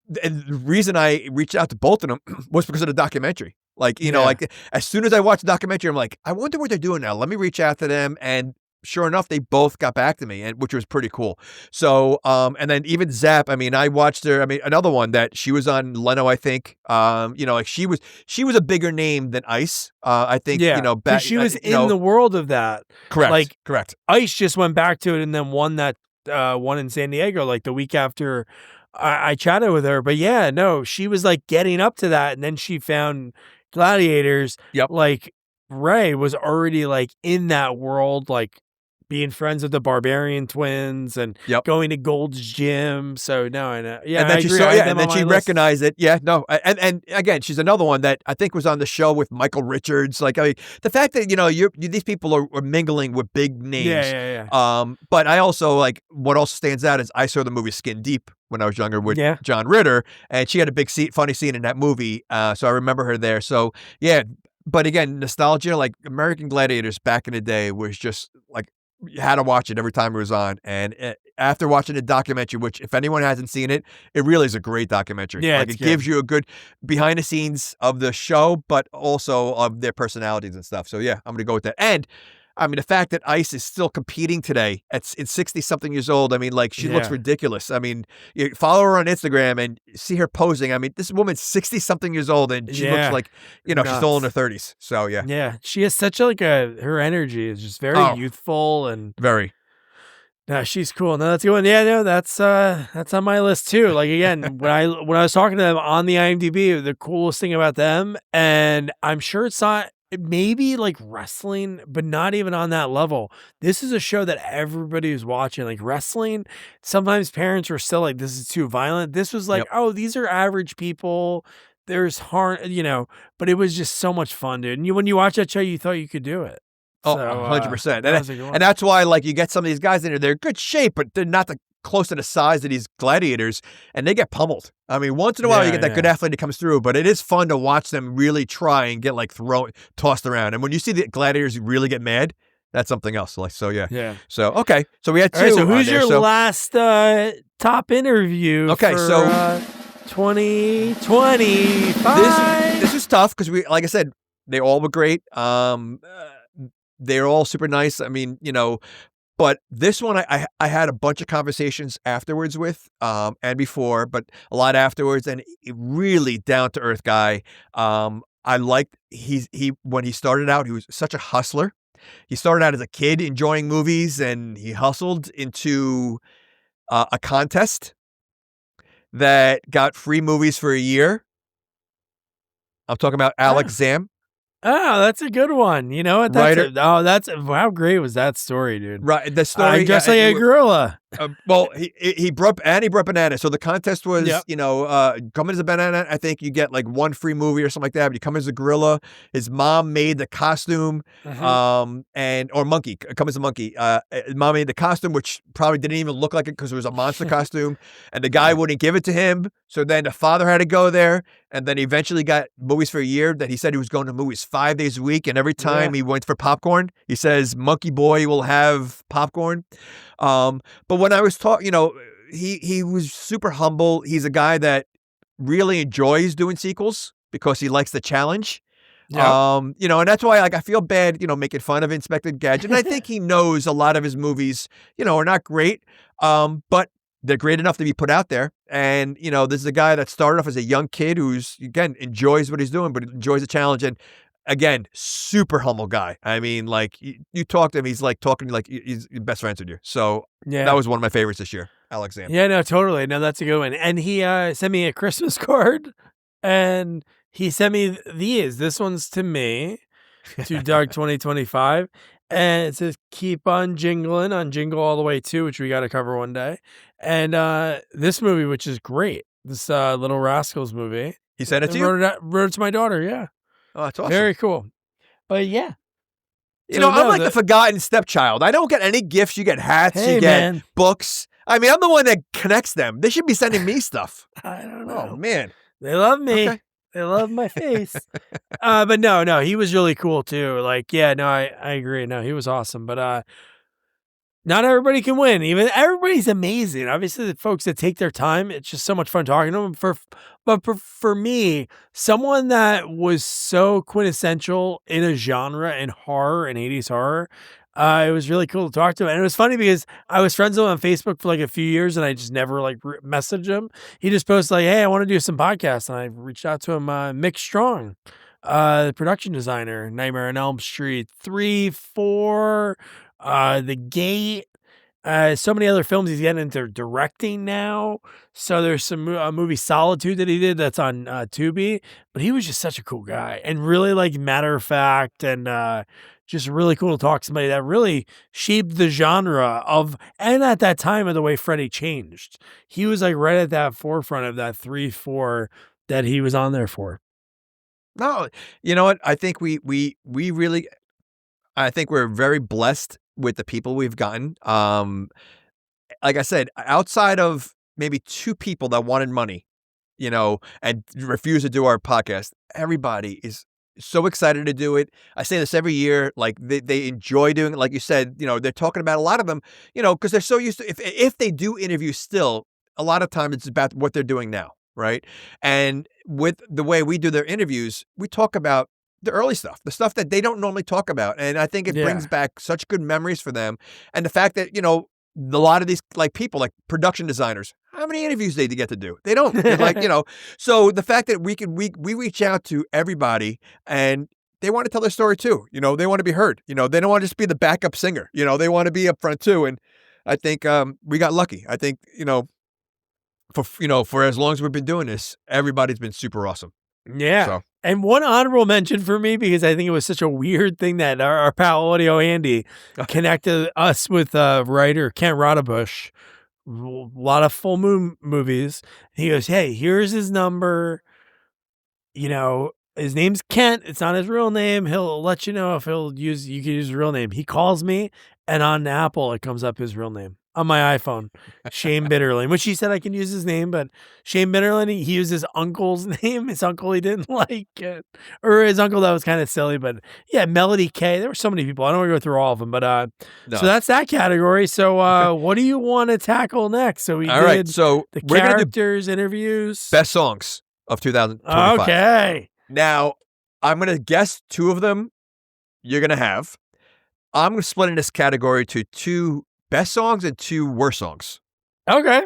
the reason I reached out to both of them was because of the documentary. Like, you know, like as soon as I watched the documentary, I'm like, I wonder what they're doing now. Let me reach out to them, and sure enough, they both got back to me, and which was pretty cool. So, and then even Zap, I mean, I watched her. I mean, another one that she was on Leno, I think. You know, like she was a bigger name than Ice. I think. You know, back she was in the world of that. Correct. Like correct. Ice just went back to it and then won that one in San Diego, like the week after I chatted with her. But yeah, no, she was like getting up to that, and then she found Gladiators. Yep. Like Ray was already like in that world, like being friends with the Barbarian twins and going to Gold's Gym. So no, I know. Yeah, and then I she agree. saw, and then she recognized it. Yeah, no, and again, she's another one that I think was on the show with Michael Richards. Like, I mean, the fact that you know these people are mingling with big names. Yeah. But I also like what also stands out is I saw the movie Skin Deep when I was younger with John Ritter, and she had a big funny scene in that movie. So I remember her there. So yeah, but again, nostalgia, like American Gladiators back in the day was just like. You had to watch it every time it was on. And after watching the documentary, which if anyone hasn't seen it, it really is a great documentary. Yeah, like it gives you a good behind the scenes of the show, but also of their personalities and stuff. So yeah, I'm going to go with that. And I mean, the fact that Ice is still competing today at 60 something years old. I mean, like she looks ridiculous. I mean, you follow her on Instagram and see her posing. I mean, this woman's 60 something years old and she looks like, you know, she's still in her 30s. So yeah. Yeah. She has such like her energy is just very youthful and very. No, she's cool. No, that's a good one. Yeah, no, that's on my list too. Like again, when I was talking to them on the IMDb, the coolest thing about them, and I'm sure it's not maybe like wrestling, but not even on that level. This is a show that everybody was watching. Like wrestling, sometimes parents were still like, "This is too violent." This was like, "Oh, these are average people." There's harm, you know, but it was just so much fun, dude. And when you watch that show, you thought you could do it. Oh, 100%. And that's why, like, you get some of these guys in there, they're good shape, but they're not close to the size of these gladiators, and they get pummeled. I mean, once in a while, you get that good athlete that comes through, but it is fun to watch them really try and get, like, tossed around. And when you see the gladiators really get mad, that's something else. Like, so, yeah. Yeah. So, okay. So, we had two. Right, so, who's your last top interview for 2025? This is tough because like I said, they all were great. They're all super nice. I mean, you know, but this one I had a bunch of conversations afterwards with, and before, but a lot afterwards, and really down to earth guy. I liked when he started out, he was such a hustler. He started out as a kid enjoying movies, and he hustled into a contest that got free movies for a year. I'm talking about Alex Zam. Oh, that's a good one. You know what? How great was that story, dude? Right. The story. Just like a gorilla. Well, he brought banana. So the contest was, you know, come in as a banana. I think you get like one free movie or something like that. But you come as a gorilla. His mom made the costume, or monkey. Come as a monkey. Mom made the costume, which probably didn't even look like it because it was a monster costume. And the guy wouldn't give it to him. So then the father had to go there. And then he eventually got movies for a year that he said he was going to movies 5 days a week. And every time he went for popcorn, he says, Monkey Boy will have popcorn. But when I was talking, you know, he was super humble. He's a guy that really enjoys doing sequels because he likes the challenge. You know, and that's why like I feel bad, you know, making fun of Inspector Gadget. And I think he knows a lot of his movies, you know, are not great. But they're great enough to be put out there. And, you know, this is a guy that started off as a young kid who's, again, enjoys what he's doing, but enjoys the challenge. And again, super humble guy. I mean, like you talk to him, he's like talking like he's best friends with you. So that was one of my favorites this year, Alex Zam. Yeah, no, totally. No, that's a good one. And he sent me a Christmas card, and he sent me these. This one's to me, to Doug 2025. And it says keep on jingling on Jingle All the Way 2, which we got to cover one day. And this movie, which is great, this Little Rascals movie. He sent it to you? Wrote it to my daughter, yeah. Oh, that's awesome. Very cool. But yeah. I'm like the forgotten stepchild. I don't get any gifts. You get hats, you get books. I mean, I'm the one that connects them. They should be sending me stuff. I don't know. Oh, man. They love me. Okay. They love my face. But no, he was really cool too. Like, yeah, no, I agree. No, he was awesome. But not everybody can win. Even everybody's amazing. Obviously, the folks that take their time, it's just so much fun talking to them. But for me, someone that was so quintessential in a genre in horror and 80s horror, it was really cool to talk to him. And it was funny because I was friends with him on Facebook for like a few years and I just never like messaged him. He just posted like, hey, I want to do some podcasts. And I reached out to him, Mick Strong, the production designer, Nightmare on Elm Street 3, 4, The Gate, so many other films he's getting into directing now. So there's some movie Solitude that he did that's on Tubi, but he was just such a cool guy and really like matter of fact and just really cool to talk to somebody that really shaped the genre of, and at that time of the way Freddy changed. He was like right at that forefront of that 3, 4 that he was on there for. No, you know what? I think we really, I think we're very blessed with the people we've gotten. Like I said, outside of maybe 2 people that wanted money, and refused to do our podcast, everybody is so excited to do it. I say this every year, like they enjoy doing it. Like you said, they're talking about a lot of them, because they're so used to, if they do interviews still, a lot of times it's about what they're doing now. Right. And with the way we do their interviews, we talk about the early stuff, the stuff that they don't normally talk about. And I think it brings back such good memories for them. And the fact that, a lot of these like people, like production designers, how many interviews they get to do? They don't. They're like, so the fact that we reach out to everybody and they want to tell their story too. They want to be heard. They don't want to just be the backup singer. They want to be up front too. And I think we got lucky. I think, for as long as we've been doing this, everybody's been super awesome. Yeah. So. And one honorable mention for me, because I think it was such a weird thing that our pal Audio Andy connected us with writer Kent Rodabush. A lot of full moon movies. He goes, hey, here's his number. His name's Kent. It's not his real name. He'll let you know if you can use his real name. He calls me, and on Apple, it comes up his real name. On my iPhone, Shane Bitterlin, which he said I can use his name, but Shane Bitterlin, he used his uncle's name. His uncle, he didn't like it, or his uncle that was kind of silly, but yeah, Melody K. There were so many people. I don't want to go through all of them, but so that's that category. So what do you want to tackle next? So all right, so the characters, interviews, best songs of 2025. Okay. Now I'm going to guess 2 of them you're going to have. I'm going to split in this category to 2 best songs and 2 worst songs. Okay.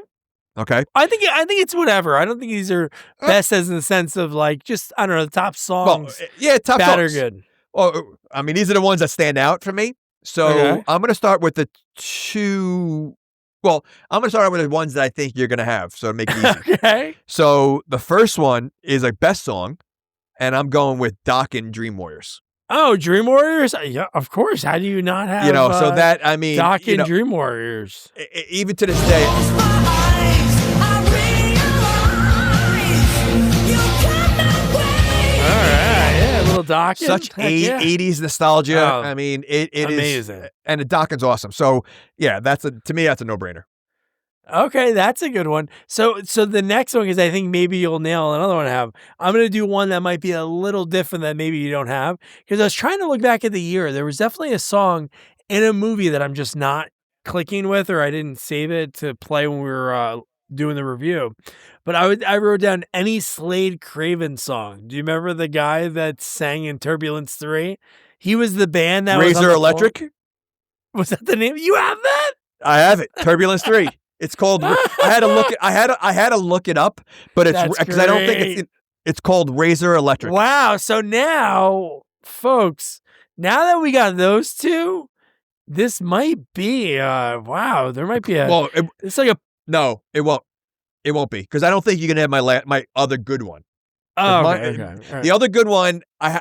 I think it's whatever. I don't think these are best as in the sense of like just, I don't know, the top songs. Well, yeah, top bad songs. or good. Well, I mean, these are the ones that stand out for me. So I'm going to start with the 2. Well, I'm going to start out with the ones that I think you're going to have. So to make it easy. Okay. So the first one is a best song, and I'm going with Doc and Dream Warriors. Oh, Dream Warriors? Yeah, of course. How do you not have so that, I mean, Doc and Dream Warriors? Even to this day. All right, yeah, a little Doc. Such 80s nostalgia. I mean, it amazing. Is, and the Doc is awesome. So yeah, to me, that's a no-brainer. Okay, that's a good one. So the next one is, I think maybe you'll nail another one I have. I'm going to do one that might be a little different that maybe you don't have, because I was trying to look back at the year. There was definitely a song in a movie that I'm just not clicking with, or I didn't save it to play when we were doing the review. But I wrote down any Slade Craven song. Do you remember the guy that sang in Turbulence 3? He was the band that Razor Electric? Was that the name? You have that? I have it. Turbulence 3. It's called. I had to look it up, but it's because I don't think it's called Razor Electric. Wow! So now, folks, now that we got those 2, this might be wow. There might be a. Well, it's like a. No, it won't. It won't be, because I don't think you can have my other good one. Oh, My- okay. All right. The other good one, I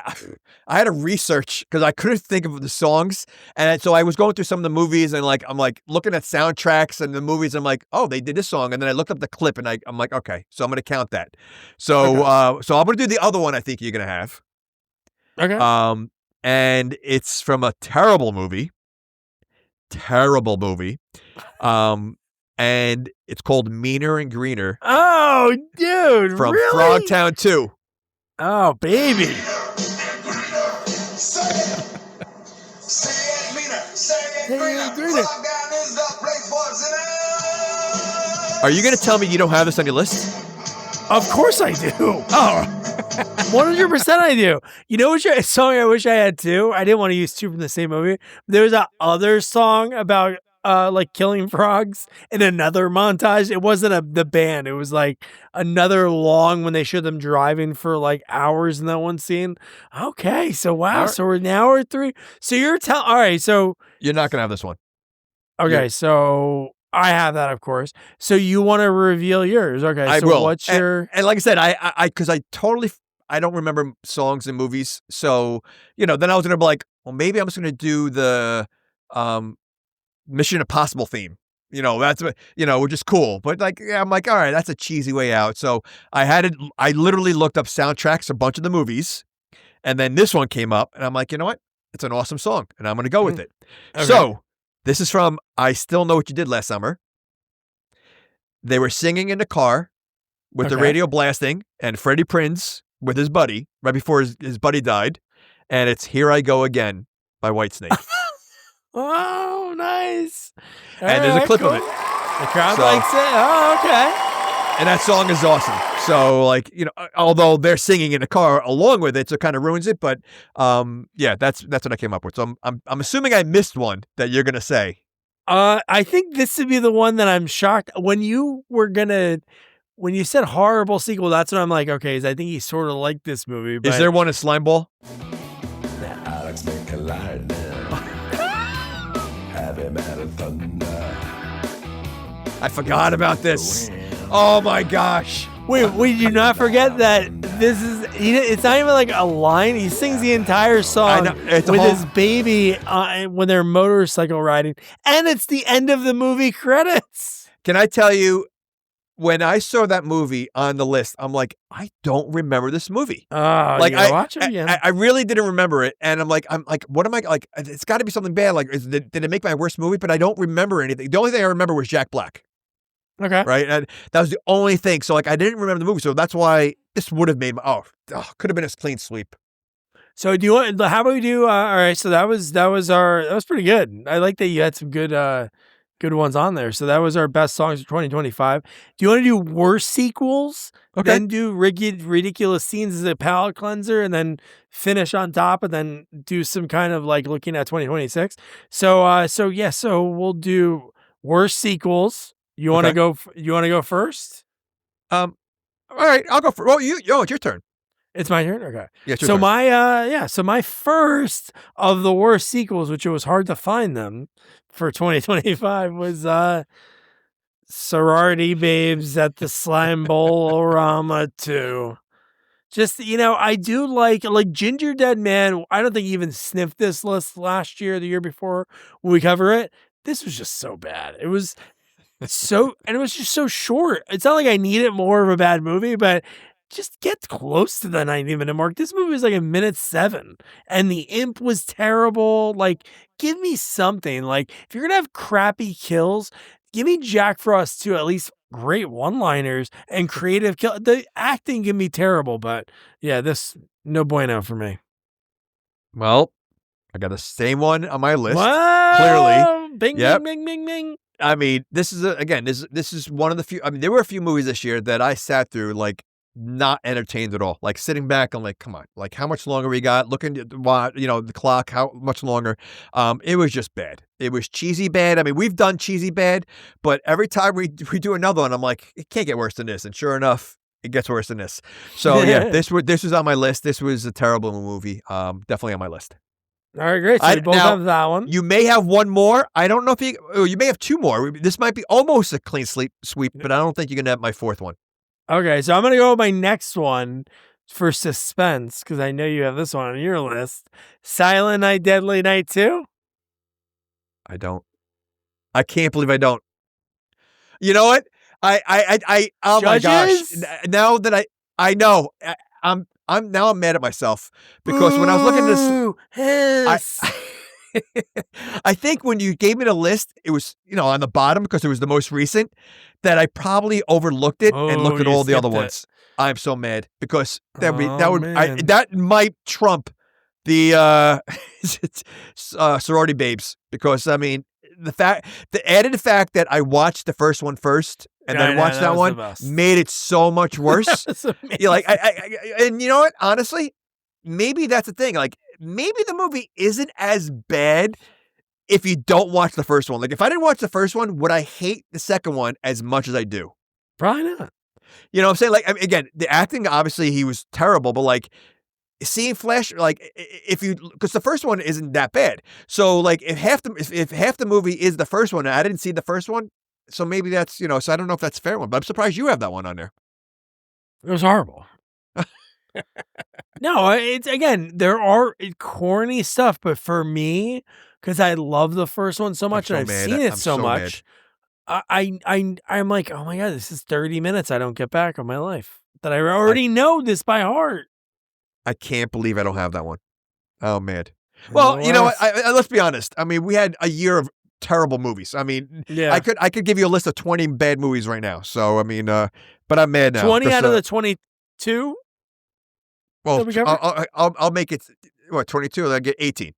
had to research because I couldn't think of the songs, and so I was going through some of the movies and like I'm like looking at soundtracks and the movies. I'm like, oh, they did this song, and then I looked up the clip and I'm like, okay, so I'm gonna count that. So so I'm gonna do the other one. I think you're gonna have. Okay. And it's from a terrible movie, and it's called Meaner and Greener Oh, dude. from really? Frogtown 2. Oh, baby. Are you going to tell me you don't have this on your list? Of course I do. Oh, 100% I do. You know which song I wish I had too? I didn't want to use two from the same movie. There's that other song about like killing frogs in another montage. It wasn't the band. It was like another long when they showed them driving for like hours in that one scene. Okay, so wow. Right. So we're now at 3. So you're telling, all right, so You're not going to have this one. okay, so I have that, of course. So you want to reveal yours? Okay, I so will. what's your? And like I said, because I totally I don't remember songs and movies, so then I was gonna be like, well, maybe I'm just gonna do the Mission Impossible theme. That's which is cool, but like, yeah, I'm like, all right, that's a cheesy way out. So I literally looked up soundtracks, a bunch of the movies, and then this one came up, and I'm like, you know what? It's an awesome song, and I'm gonna go with it. Okay. So. This is from I Still Know What You Did Last Summer. They were singing in the car with the radio blasting, and Freddie Prinze with his buddy right before his buddy died. And it's Here I Go Again by Whitesnake. Oh, nice. And there's a clip of it. The crowd likes it. Oh, okay. And that song is awesome. So, like, although they're singing in the car along with it, so it kind of ruins it. But, yeah, that's what I came up with. So I'm assuming I missed one that you're gonna say. I think this would be the one that I'm shocked when you said horrible sequel. That's what I'm like. Okay, I think he sort of liked this movie. But Is there one in Slimeball? Alex make a lightning. Heavy metal thunder. I forgot about this. Oh my gosh. Wait, you not forget that this is, it's not even like a line. He sings the entire song with his baby when they're motorcycle riding. And it's the end of the movie credits. Can I tell you, when I saw that movie on the list, I'm like, I don't remember this movie. Like watch it again. I really didn't remember it. And I'm like, what am I, like, it's got to be something bad. Like, did it make my worst movie? But I don't remember anything. The only thing I remember was Jack Black. Okay. Right. And that was the only thing. So like, I didn't remember the movie. So that's why this would have made could have been a clean sweep. So do you want, how about we do, all right. So that was pretty good. I like that you had some good ones on there. So that was our best songs of 2025. Do you want to do worst sequels? Okay. Then do ridiculous scenes as a palate cleanser and then finish on top and then do some kind of like looking at 2026. So we'll do worst sequels. You want to go? You want to go first? All right, I'll go first. Well, it's your turn. It's my turn. Okay. Yeah. So my first of the worst sequels, which it was hard to find them for 2025, was Sorority Babes at the Slime Bowl-orama 2. Just, I do like Ginger Dead Man. I don't think he even sniffed this list last year, the year before when we cover it. This was just so bad. It was. And it was just so short. It's not like I needed more of a bad movie, but just get close to the 90-minute mark. This movie was like 1:07, and the imp was terrible. Like, give me something. Like, if you're gonna have crappy kills, give me Jack Frost too. At least great one-liners and creative kill. The acting can be terrible, but yeah, this no bueno for me. Well, I got the same one on my list. Wow. Clearly, bing, bing, bing, bing, bing. I mean, this is this is one of the few. I mean, there were a few movies this year that I sat through like not entertained at all. Like sitting back, I'm like, come on, like how much longer we got? Looking at the clock, how much longer? It was just bad. It was cheesy bad. I mean, we've done cheesy bad, but every time we do another one, I'm like, it can't get worse than this. And sure enough, it gets worse than this. So yeah, this was on my list. This was a terrible movie. Definitely on my list. All right, great. So we both have that one. You may have one more. I don't know if you may have two more. This might be almost a clean sweep, but I don't think you're going to have my fourth one. Okay, so I'm going to go with my next one for suspense, because I know you have this one on your list. Silent Night, Deadly Night 2? I don't. I can't believe I don't. You know what? Oh my gosh. Now that I know, I'm now I'm mad at myself because when I was looking at this, I think when you gave me the list, it was, on the bottom because it was the most recent, that I probably overlooked it and looked at all the other ones. I'm so mad because that might trump the sorority babes, because I mean the added fact that I watched the first one first and then watched that one made it so much worse. You're like, and you know what? Honestly, maybe that's the thing. Like, maybe the movie isn't as bad if you don't watch the first one. Like, if I didn't watch the first one, would I hate the second one as much as I do? Probably not. You know what I'm saying? Like, again, the acting, obviously, he was terrible, but like, seeing Flash, like, because the first one isn't that bad. So, like, if half the movie is the first one, and I didn't see the first one, so maybe that's, so I don't know if that's a fair one, but I'm surprised you have that one on there. It was horrible. No, it's, again, there are corny stuff, but for me, because I love the first one so much and I've seen it so much, I'm like, oh my God, this is 30 minutes I don't get back on my life that I already know this by heart. I can't believe I don't have that one. Oh, man. Well, you know what? Let's be honest. I mean, we had a year of terrible movies. I mean, I could give you a list of 20 bad movies right now. So, I mean, but I'm mad now. 20 out of the 22? Well, I'll make it, 22? I'll get 18.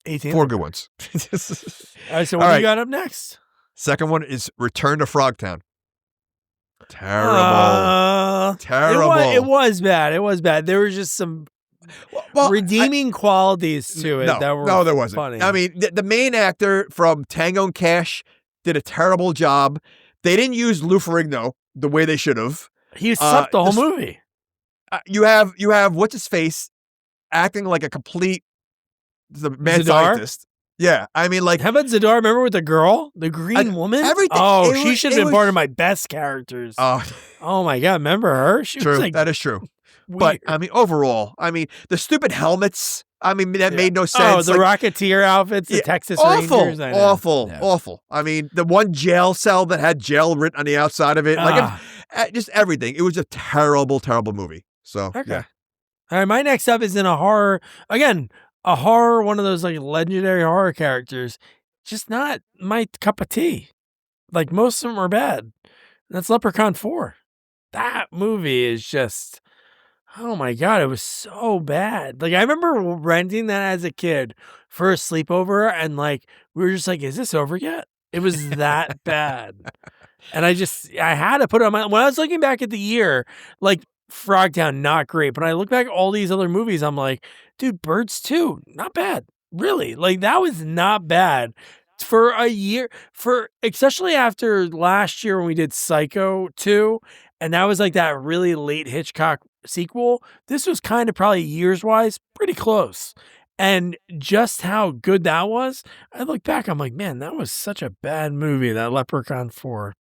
18? 4 good ones. All right, so what do you got up next? Second one is Return to Frogtown. Terrible. Terrible. It was bad. It was bad. There was just some redeeming qualities to it that were there wasn't. funny. I mean, the main actor from Tango and Cash did a terrible job. They didn't use Lou Ferrigno the way they should have. He sucked the whole movie. You have what's his face acting like a complete mad scientist. Yeah, I mean, like, how about Zadar? Remember with the girl, the green woman? Everything. Oh, she should have been part of my best characters. Oh my God, remember her? She true, was like, that is true. Weird. But I mean, overall, I mean, the stupid helmets. I mean, that made no sense. Oh, the Rocketeer outfits, the Texas Rangers. Awful. I mean, the one jail cell that had jail written on the outside of it, just everything. It was a terrible, terrible movie. So, okay. All right, my next up is in a horror. Again, a horror, one of those like legendary horror characters. Just not my cup of tea. Like, most of them are bad. That's Leprechaun 4. That movie is just, oh my God, it was so bad. Like, I remember renting that as a kid for a sleepover, and like, we were just like, is this over yet? It was that bad. And I had to put it on when I was looking back at the year, like, Frogtown, not great. But I look back at all these other movies, I'm like, dude, Birds 2, not bad. Really. Like, that was not bad for a year, especially after last year when we did Psycho 2. And that was like that really late Hitchcock sequel. This was kind of probably years-wise pretty close. And just how good that was, I look back, I'm like, man, that was such a bad movie, that Leprechaun 4.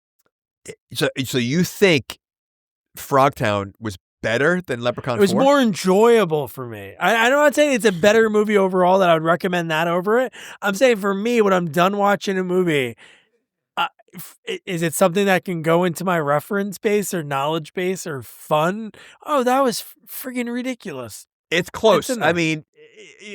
So you think Frogtown was better than Leprechaun 4? It was more enjoyable for me. I'm not saying it's a better movie overall that I would recommend that over it. I'm saying for me, when I'm done watching a movie, is it something that can go into my reference base or knowledge base or fun? Oh, that was freaking ridiculous. It's close. I mean,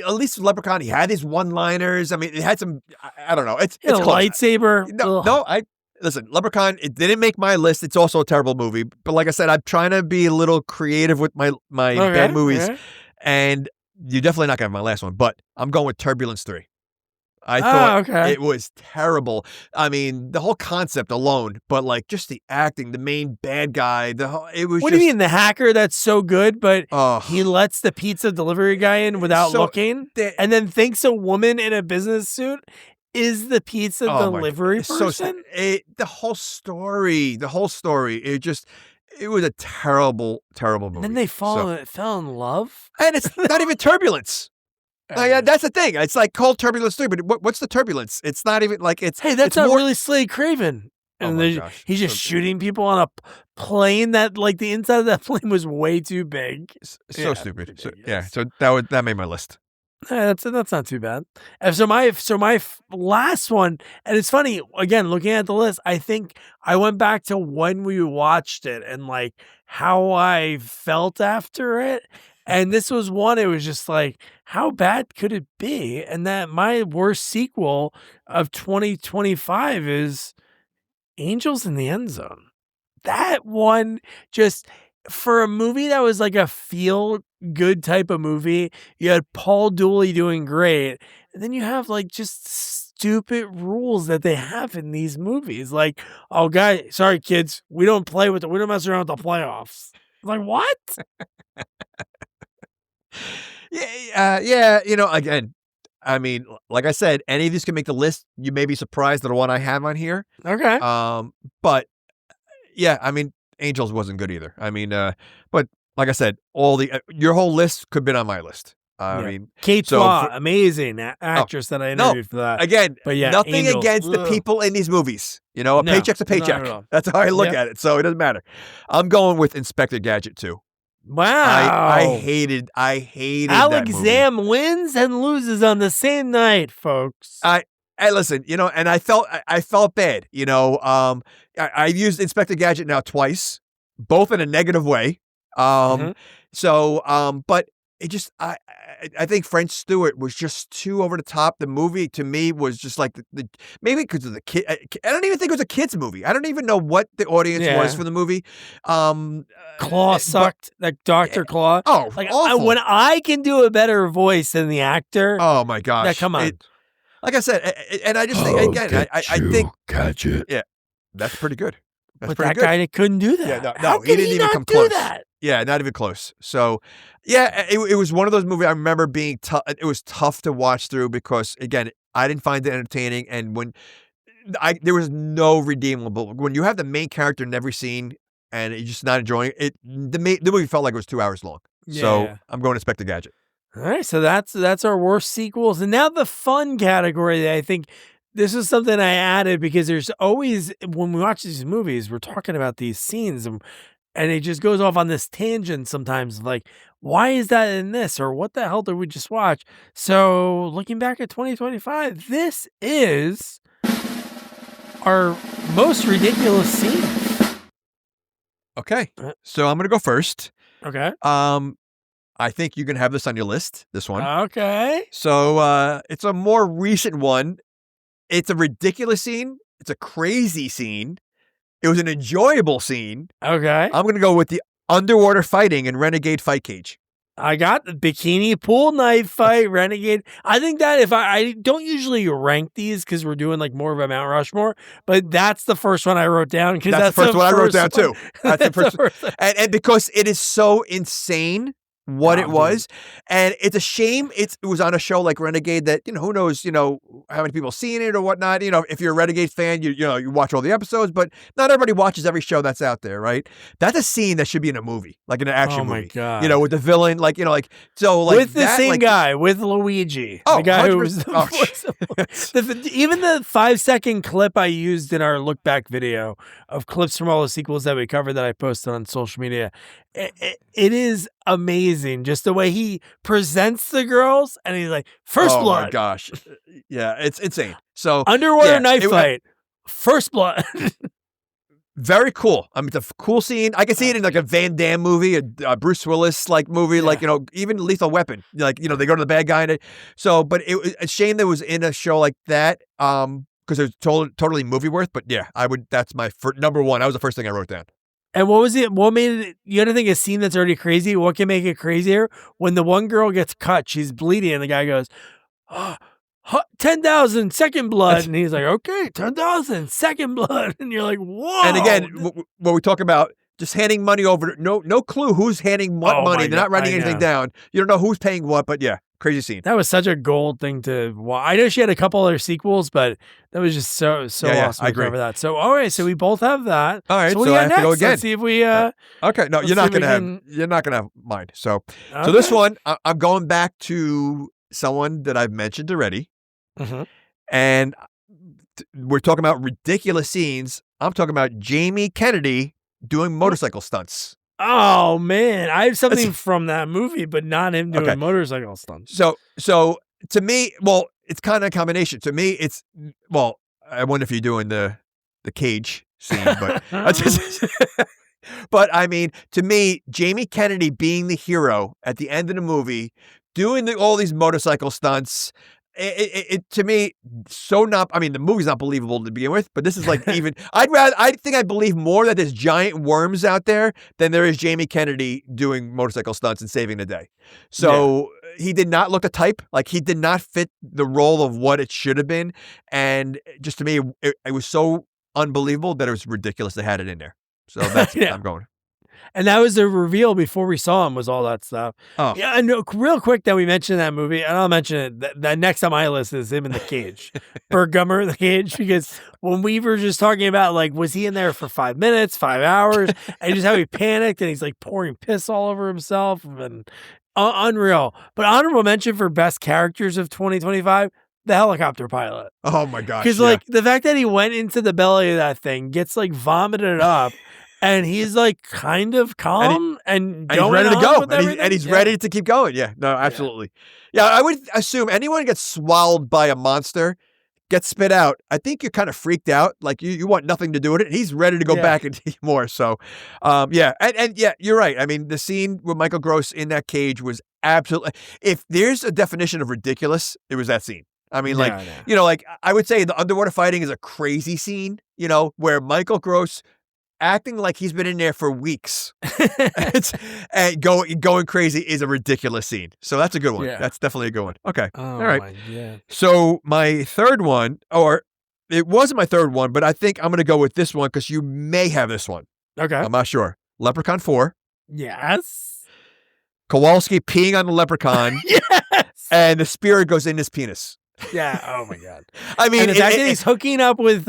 at least with Leprechaun, he had his one-liners. I mean, it had some, I don't know. It's a close. Lightsaber. Listen, Leprechaun, it didn't make my list. It's also a terrible movie. But like I said, I'm trying to be a little creative with my bad movies. Okay. And you're definitely not going to have my last one. But I'm going with Turbulence 3. I thought it was terrible. I mean, the whole concept alone, but like just the acting, the main bad guy, it was What do you mean, the hacker that's so good, but he lets the pizza delivery guy in without looking and then thinks a woman in a business suit is the pizza delivery person? The whole story, it was a terrible, terrible movie. And then they fell in love? And it's not even Turbulence. That's the thing. It's like called Turbulence 3, but what's the turbulence? It's not even like it's. Hey, that's not really Slade Craven. And my gosh. he's just So shooting people on a plane that, like, the inside of that plane was way too big. so stupid. So, ridiculous. so that made my list. That's not too bad. And so my last one, and it's funny again looking at the list. I think I went back to when we watched it and like how I felt after it. And this was one. It was just like, how bad could it be? And that my worst sequel of 2025 is Angels in the End Zone. That one, just for a movie that was like a feel good type of movie, you had Paul Dooley doing great, and then you have like just stupid rules that they have in these movies. Like, oh, guys, sorry, kids, we don't mess around with the playoffs. Like, what? Yeah. Again, I mean, like I said, any of these can make the list. You may be surprised at the one I have on here. Okay. But yeah, I mean, Angels wasn't good either. I mean, but like I said, your whole list could have been on my list. I mean, Kate Twa, amazing actress that I interviewed for that. Again, but yeah, nothing Angels, against the people in these movies. A paycheck's a paycheck. That's how I look at it. So it doesn't matter. I'm going with Inspector Gadget 2. Wow. I hated Alex that movie. Zam wins and loses on the same night, folks. Hey, listen, and I felt bad. I've used Inspector Gadget now twice, both in a negative way. So, but it just, I think French Stewart was just too over the top. The movie to me was just like maybe because of the kid. I don't even think it was a kids movie. I don't even know what the audience was for the movie. Claw sucked, like Dr. Claw. Oh, like awful. When I can do a better voice than the actor. Oh my gosh! Come on. Like I said, and I just think again, I think Gadget. Yeah, that's pretty good. That's but pretty that good. guy couldn't do that. Yeah, How he didn't even come close. That? Yeah, not even close. So, yeah, it was one of those movies I remember being tough. It was tough to watch through because, again, I didn't find it entertaining. And there was no redeemable. When you have the main character in every scene and you're just not enjoying it, the movie felt like it was 2 hours long. Yeah. So I'm going to Inspector Gadget. All right, so that's our worst sequels. And now the fun category that I think this is something I added because there's always, when we watch these movies, we're talking about these scenes and it just goes off on this tangent sometimes, like, why is that in this? Or what the hell did we just watch? So looking back at 2025, this is our most ridiculous scene. Okay, so I'm going to go first. Okay. I think you can have this on your list, this one. Okay. So it's a more recent one. It's a ridiculous scene. It's a crazy scene. It was an enjoyable scene. Okay. I'm going to go with the underwater fighting in Renegade Fight Cage. I got the bikini pool night fight, Renegade. I think that if I don't usually rank these because we're doing like more of a Mount Rushmore, but that's the first one I wrote down because that's the first one I wrote down too. That's the first one. And because it is so insane what it was. And it's a shame it was on a show like Renegade that, who knows, how many people seen it or whatnot. If you're a Renegade fan, you watch all the episodes, but not everybody watches every show that's out there, right? That's a scene that should be in a movie, like in an action movie. Oh my God. With the villain, with the same guy, with Luigi. Oh, the guy who was even the 5-second clip I used in our look back video of clips from all the sequels that we covered that I posted on social media. It is amazing just the way he presents the girls and he's like, first blood. Oh my gosh. Yeah, it's insane. So underwater knife fight. First blood. Very cool. I mean, it's a cool scene. I can see it in like a Van Damme movie, a Bruce Willis like movie, like, even Lethal Weapon. Like, they go to the bad guy. But it was a shame that it was in a show like that because it was totally movie worth. But yeah, that's my number one. That was the first thing I wrote down. And what was it? What made it? You got to think a scene that's already crazy. What can make it crazier? When the one girl gets cut, she's bleeding, and the guy goes, 10,000 second blood. And he's like, okay, 10,000 second blood. And you're like, whoa. And again, when we talk about just handing money over, no clue who's handing what money. They're not writing anything down. You don't know who's paying what, but yeah, crazy scene. That was such a gold thing to watch. I know she had a couple other sequels, but that was just so awesome I agree. to cover that. So, all right, so we both have that. All right, so I have next? to go again. Let's see if we okay, no, you're not going to have mine. So this one, I'm going back to someone that I've mentioned already. Mm-hmm. And we're talking about ridiculous scenes. I'm talking about Jamie Kennedy doing motorcycle stunts. Oh man, I have something from that movie, but not him doing motorcycle stunts. So to me, well, it's kind of a combination. To me, it's I wonder if you're doing the cage scene, but but I mean, to me, Jamie Kennedy being the hero at the end of the movie, doing all these motorcycle stunts. It to me so not. I mean, the movie's not believable to begin with, but this is like even. I think I believe more that there's giant worms out there than there is Jamie Kennedy doing motorcycle stunts and saving the day. So he did not look a type. Like he did not fit the role of what it should have been, and just to me, it was so unbelievable that it was ridiculous they had it in there. So that's I'm going. And that was the reveal before we saw him was all that stuff. Oh. Yeah, and real quick that we mentioned that movie, and I'll mention it. The next on my list is him in the cage. Burt Gummer in the cage, because when we were just talking about, like, was he in there for 5 minutes, 5 hours, and just how he panicked, and he's, like, pouring piss all over himself, and unreal. But honorable mention for best characters of 2025, the helicopter pilot. Oh, my gosh. Because, like, the fact that he went into the belly of that thing, gets, like, vomited up, and he's like kind of calm and he's ready to go. And he's ready to keep going. Yeah, no, absolutely. Yeah, I would assume anyone gets swallowed by a monster, gets spit out. I think you're kind of freaked out. Like you want nothing to do with it. He's ready to go back and eat more. So, yeah. And yeah, you're right. I mean, the scene with Michael Gross in that cage was absolutely, if there's a definition of ridiculous, it was that scene. I mean, you know, like I would say the underwater fighting is a crazy scene, you know, where Michael Gross acting like he's been in there for weeks and going crazy is a ridiculous scene. So that's a good one. That's definitely a good one. Okay. All right. So my third one, or it wasn't my third one, but I think I'm going to go with this one because you may have this one. Okay. I'm not sure. Leprechaun 4. Yes. Kowalski peeing on the leprechaun. Yes. And the spirit goes in his penis. Yeah. Oh my God. I mean, and the fact that he's hooking up with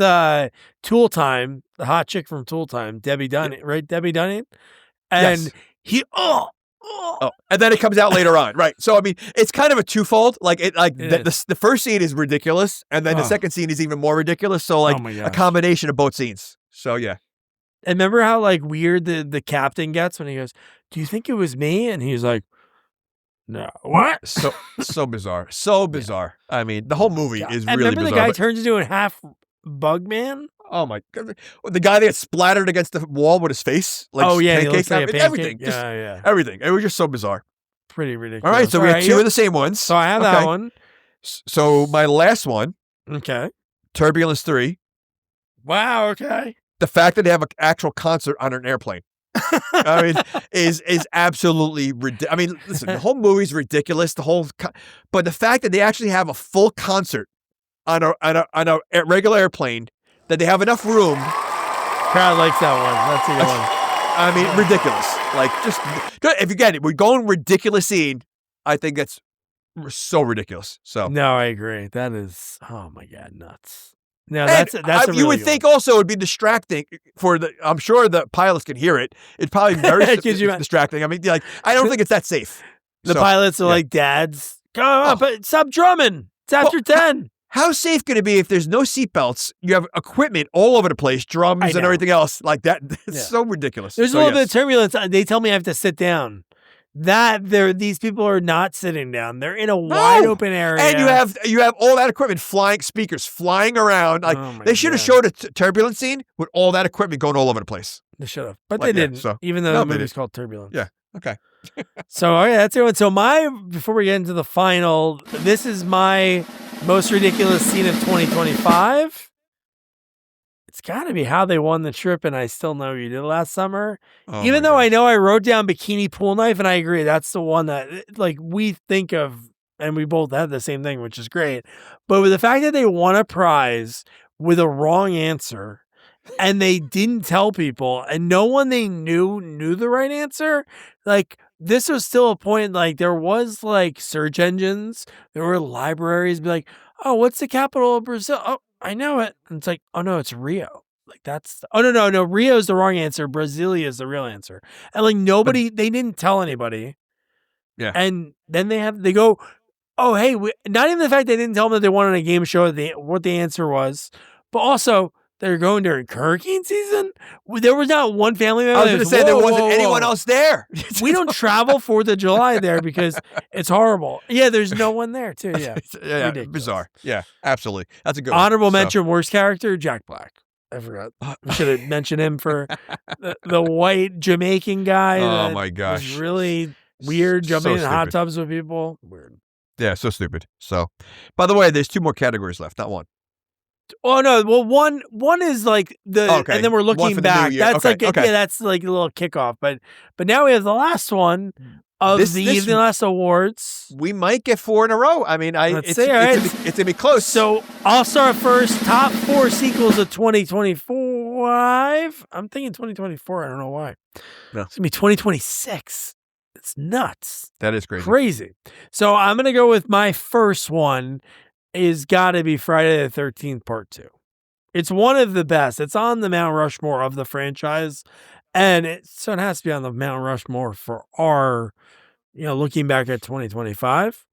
Tool Time, the hot chick from Tool Time, Debbie Dunning, right? Debbie Dunning, and he and then it comes out later on, right? So I mean, it's kind of a twofold. Like the first scene is ridiculous, and then the second scene is even more ridiculous. So like a combination of both scenes. So yeah. And remember how like weird the captain gets when he goes, "Do you think it was me?" And he's like, "No, what?" So bizarre, so bizarre. I mean, the whole movie is really remember bizarre. The guy turns into a half bug man. Oh my God! The guy that gets splattered against the wall with his face, like he looks like a pancake. Everything, everything. It was just so bizarre. Pretty ridiculous. All right, so we have two of the same ones. So I have that one. So my last one, Turbulence 3. Wow. Okay. The fact that they have an actual concert on an airplane. I mean, is absolutely ridiculous. I mean, listen, the whole movie's ridiculous. But the fact that they actually have a full concert on a regular airplane, that they have enough room. Crowd likes that one. That's a good one. I mean, ridiculous. Like, just if you get it, we're going ridiculous scene. I think that's so ridiculous. So no, I agree. That is, oh my God, nuts. No, that's a you would think also it'd be distracting for the. I'm sure the pilots can hear it. It'd probably be very distracting. I mean, like I don't think it's that safe. The pilots are like dads. Come on, but stop drumming. It's after 10. How safe can it be if there's no seatbelts? You have equipment all over the place, drums and everything else like that. It's so ridiculous. There's a little bit of turbulence. They tell me I have to sit down. These people are not sitting down. They're in a wide open area, and you have all that equipment speakers flying around. Like they should have showed a turbulence scene with all that equipment going all over the place. They should have, but they didn't. Even though the movie's called Turbulence. Yeah. Okay. So that's it. So before we get into the final, this is my most ridiculous scene of 2025. It's got to be how they won the trip, and I still know you did last summer. Even though I know I wrote down bikini pool knife, and I agree that's the one that like we think of, and we both had the same thing, which is great. But with the fact that they won a prize with a wrong answer, and they didn't tell people, and no one they knew the right answer, like this was still a point. Like there was like search engines, there were libraries, be like, oh, what's the capital of Brazil? Oh, I know it. And it's like, oh no, it's Rio. Like no, Rio is the wrong answer. Brasilia is the real answer. And like they didn't tell anybody. Yeah. And then they go, oh, hey, not even the fact they didn't tell them that they wanted a game show, what the answer was, but also They're going during hurricane season? There was not one family member. I was going to say there wasn't anyone else there. We don't travel 4th of July there because it's horrible. Yeah, there's no one there too. Yeah, yeah, bizarre. Yeah, absolutely. That's a good honorable one. mention. Worst character, Jack Black. I forgot. We should have mentioned him for the white Jamaican guy. Oh my gosh, was really weird, jumping so in hot tubs with people. Weird. Yeah, so stupid. So, by the way, there's 2 more categories left, not 1. Oh no! Well, one is like and then we're looking back. That's okay. That's like a little kickoff. But now we have the last one of the Evening Last Awards. We might get 4 in a row. I mean, it's gonna be close. So I'll start first. Top 4 sequels of 2025. I'm thinking 2024. I don't know why. No. It's gonna be 2026. It's nuts. That is Crazy. So I'm gonna go with my first one. Is got to be Friday the 13th Part 2. It's one of the best. It's on the Mount Rushmore of the franchise, and so it has to be on the Mount Rushmore for our, looking back at 2025.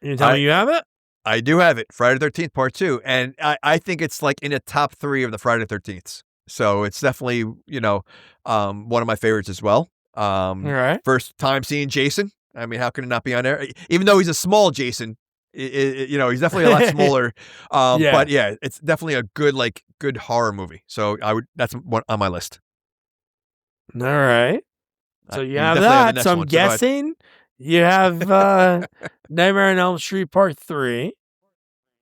You tell me you have it? I do have it. Friday the 13th Part 2, and I think it's like in the top 3 of the Friday the 13th. So it's definitely one of my favorites as well. All right. First time seeing Jason. I mean, how can it not be on there? Even though he's a small Jason. He's definitely a lot smaller. But yeah, it's definitely a good horror movie. So that's one on my list. All right. So you have that. So I'm guessing you have Nightmare on Elm Street Part 3,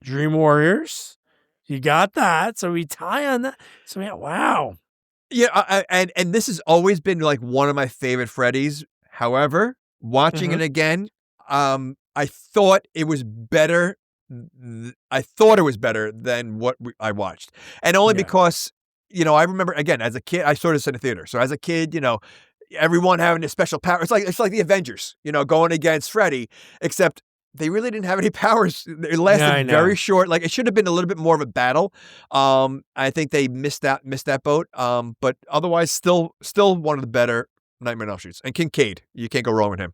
Dream Warriors. You got that. So we tie on that. So yeah, wow. Yeah, and this has always been like one of my favorite Freddy's. However, watching it again, I thought it was better. I thought it was better than what I watched. And only because, I remember, again, as a kid, I saw this in the theater. So as a kid, everyone having a special power. It's like the Avengers, going against Freddy, except they really didn't have any powers. It lasted very short. Like, it should have been a little bit more of a battle. I think they missed that boat. But otherwise, still one of the better Nightmare on Elm Streets. And Kincaid, you can't go wrong with him.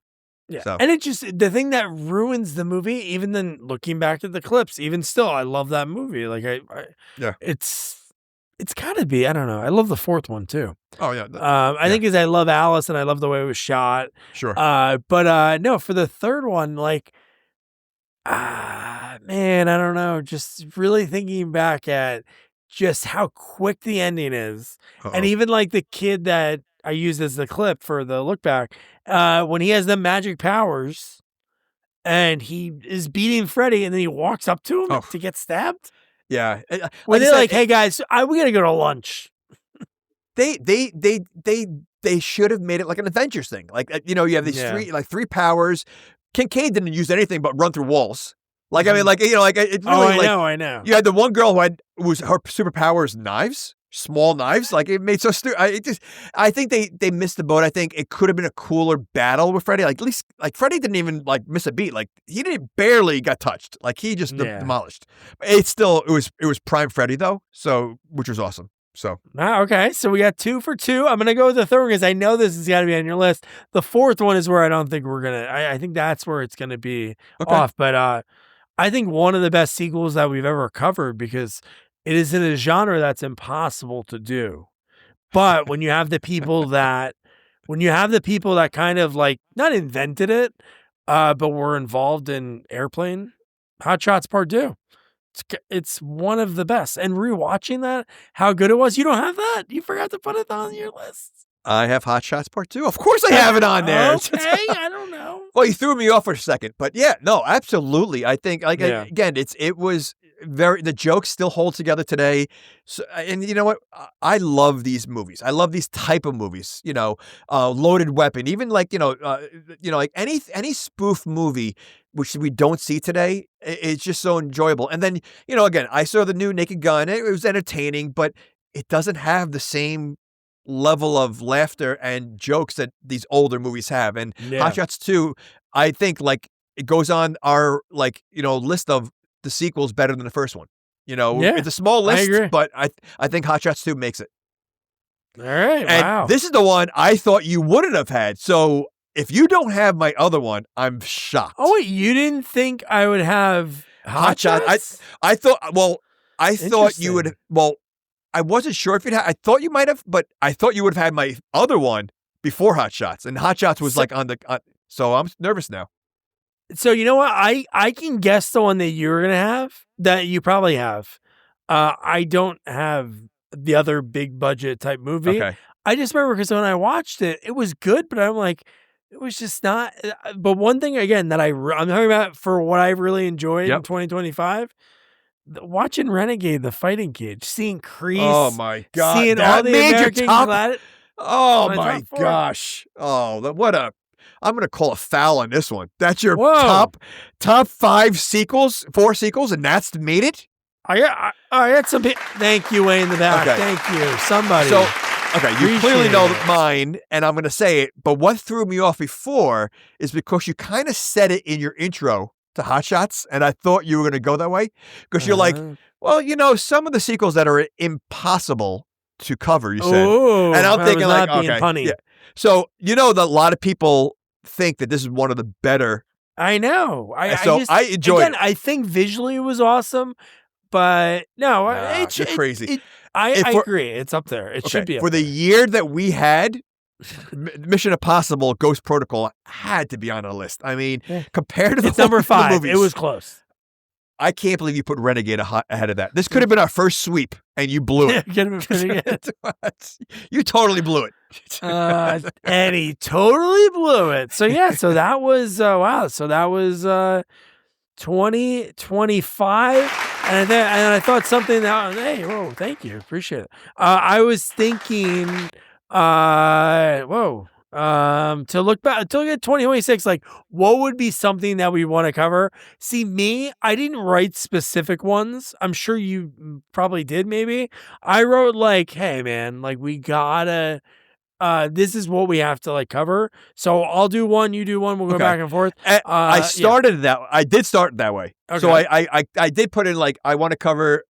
Yeah. So. And it just, the thing that ruins the movie, even then looking back at the clips, even still, I love that movie. Like, it's gotta be, I don't know. I love the 4th one too. Oh yeah. I think because I love Alice and I love the way it was shot. Sure. But no, for the 3rd one, like, man, I don't know. Just really thinking back at just how quick the ending is. And even like the kid that I used as the clip for the look back, when he has the magic powers and he is beating Freddy and then he walks up to him to get stabbed. Yeah. When they're like, hey guys, we got to go to lunch. They should have made it like an Avengers thing. Like, you have these 3 powers. Kincaid didn't use anything but run through walls. Like, I mean, like, it really, I know. You had the one girl her superpowers knives. Small knives, like it made so stupid. I think they missed the boat. I think it could have been a cooler battle with Freddy. Like at least, like Freddy didn't even like miss a beat. Like he didn't barely got touched. Like he just demolished. It was prime Freddy though, so which was awesome. So okay, so we got 2 for 2. I'm gonna go with the 3rd one because I know this has got to be on your list. The 4th one is where I don't think we're gonna. I think that's where it's gonna be off. But I think one of the best sequels that we've ever covered because it is in a genre that's impossible to do. But when you have the people that kind of like not invented it, but were involved in Airplane, Hot Shots Part 2. It's one of the best. And rewatching that, how good it was. You don't have that? You forgot to put it on your list. I have Hot Shots Part 2. Of course I have it on there. Okay, I don't know. Well, you threw me off for a second. But yeah, no, absolutely. I think, again, it was the jokes still hold together today. So, and you know what? I love these movies. I love these type of movies, Loaded Weapon, even like, like any spoof movie, which we don't see today. It's just so enjoyable. And then, again, I saw the new Naked Gun. It was entertaining, but it doesn't have the same level of laughter and jokes that these older movies have. And Hot Shots 2, I think like it goes on our list of the sequel's better than the first one. It's a small list, but I think Hot Shots 2 makes it. All right. And wow. This is the one I thought you wouldn't have had. So if you don't have my other one, I'm shocked. Oh, wait, you didn't think I would have Hot Shots? I thought, well, I thought you would. Well, I wasn't sure if you'd have. I thought you might have, but I thought you would have had my other one before Hot Shots, and Hot Shots was like on the. So I'm nervous now. So you know what? I can guess the one that you're gonna have that you probably have. I don't have the other big budget type movie. Okay. I just remember because when I watched it, it was good, but I'm like, it was just not. But one thing again that I'm talking about for what I really enjoyed in 2025, watching Renegade, the fighting kid, seeing Kreese. Oh my god! Seeing that all the made American top. Oh my top four. gosh! Oh, what a! I'm gonna call a foul on this one. That's your Whoa. top 4 sequels, and that's made it. I got some. Thank you, way in the back. Okay. Thank you, somebody. So, okay, you clearly know Appreciate it. mine, and I'm gonna say it. But what threw me off before is because you kind of said it in your intro to Hot Shots, and I thought you were gonna go that way because you're like, well, you know, some of the sequels that are impossible to cover. You said, oh, and I'm thinking like, being okay, punny. yeah. So you know that a lot of people think that this is one of the better. I know. I enjoy it. I think visually it was awesome, but no, You're crazy. I agree. It's up there. It should be up for the year that we had. Mission Impossible Ghost Protocol had to be on a list. I mean, compared to the number 5. movies, It was close. I can't believe you put Renegade ahead of that. This could have been our first sweep, and you blew it. You totally blew it. And he totally blew it. So yeah, so that was wow. So that was 2025, and I thought something that hey, whoa, thank you, appreciate it. I was thinking, to look at 2026, like what would be something that we want to cover? See, me, I didn't write specific ones. I'm sure you probably did. Maybe I wrote like, hey man, like we gotta. This is what we have to like cover. So I'll do one, you do one. We'll go back and forth. I started that. I did start that way. Okay. So I did put in like I want to cover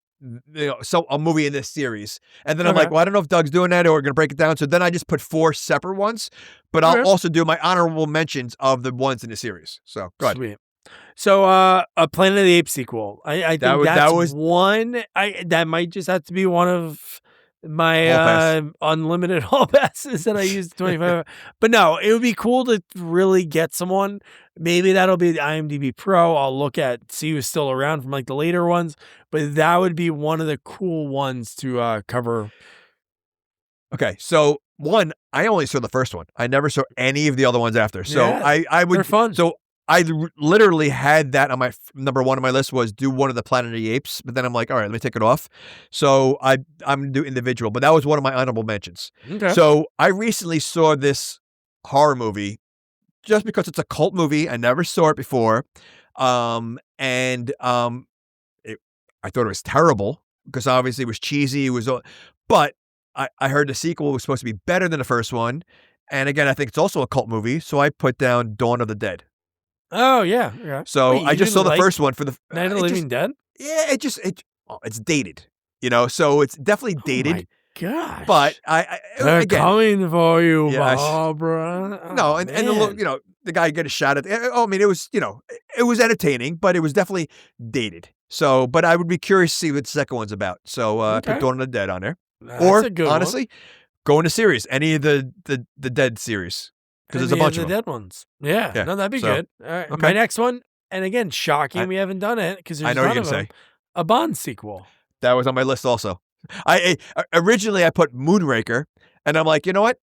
a movie in this series, and then I'm like, well, I don't know if Doug's doing that or we're gonna break it down. So then I just put 4 separate ones, but I'll also do my honorable mentions of the ones in the series. So go ahead. Sweet. So a Planet of the Apes sequel. I think that was one. That might just have to be one of my unlimited hall passes that I used 25. But no, it would be cool to really get someone. Maybe that'll be the IMDb Pro. I'll look at, see who's still around from like the later ones. But that would be one of the cool ones to cover. Okay, so one, I only saw the first one. I never saw any of the other ones after. So I would. They're fun. So I literally had that on my number 1 on my list was do one of the Planet of the Apes, but then I'm like, all right, let me take it off. So I'm gonna do individual, but that was one of my honorable mentions. Okay. So I recently saw this horror movie just because it's a cult movie. I never saw it before, I thought it was terrible because obviously it was cheesy. But I heard the sequel was supposed to be better than the first one, and again, I think it's also a cult movie. So I put down Dawn of the Dead. Oh yeah. So I just saw the first one for the Night of the Living Dead. Yeah, it's dated, so it's definitely dated. Oh my gosh! But they're again, coming for you, yeah, Barbara. Oh, no, and the guy get a shot at. I mean, it was it was entertaining, but it was definitely dated. So, but I would be curious to see what the second one's about. So I put Dawn of the Dead on there, or honestly, go into series, any of the Dead series. Because there's a bunch of the dead ones. Yeah. No, that'd be good. All right. Okay. My next one, and again, shocking, we haven't done it because I know what you're gonna say. A Bond sequel. That was on my list also. I originally I put Moonraker, and I'm like, you know what?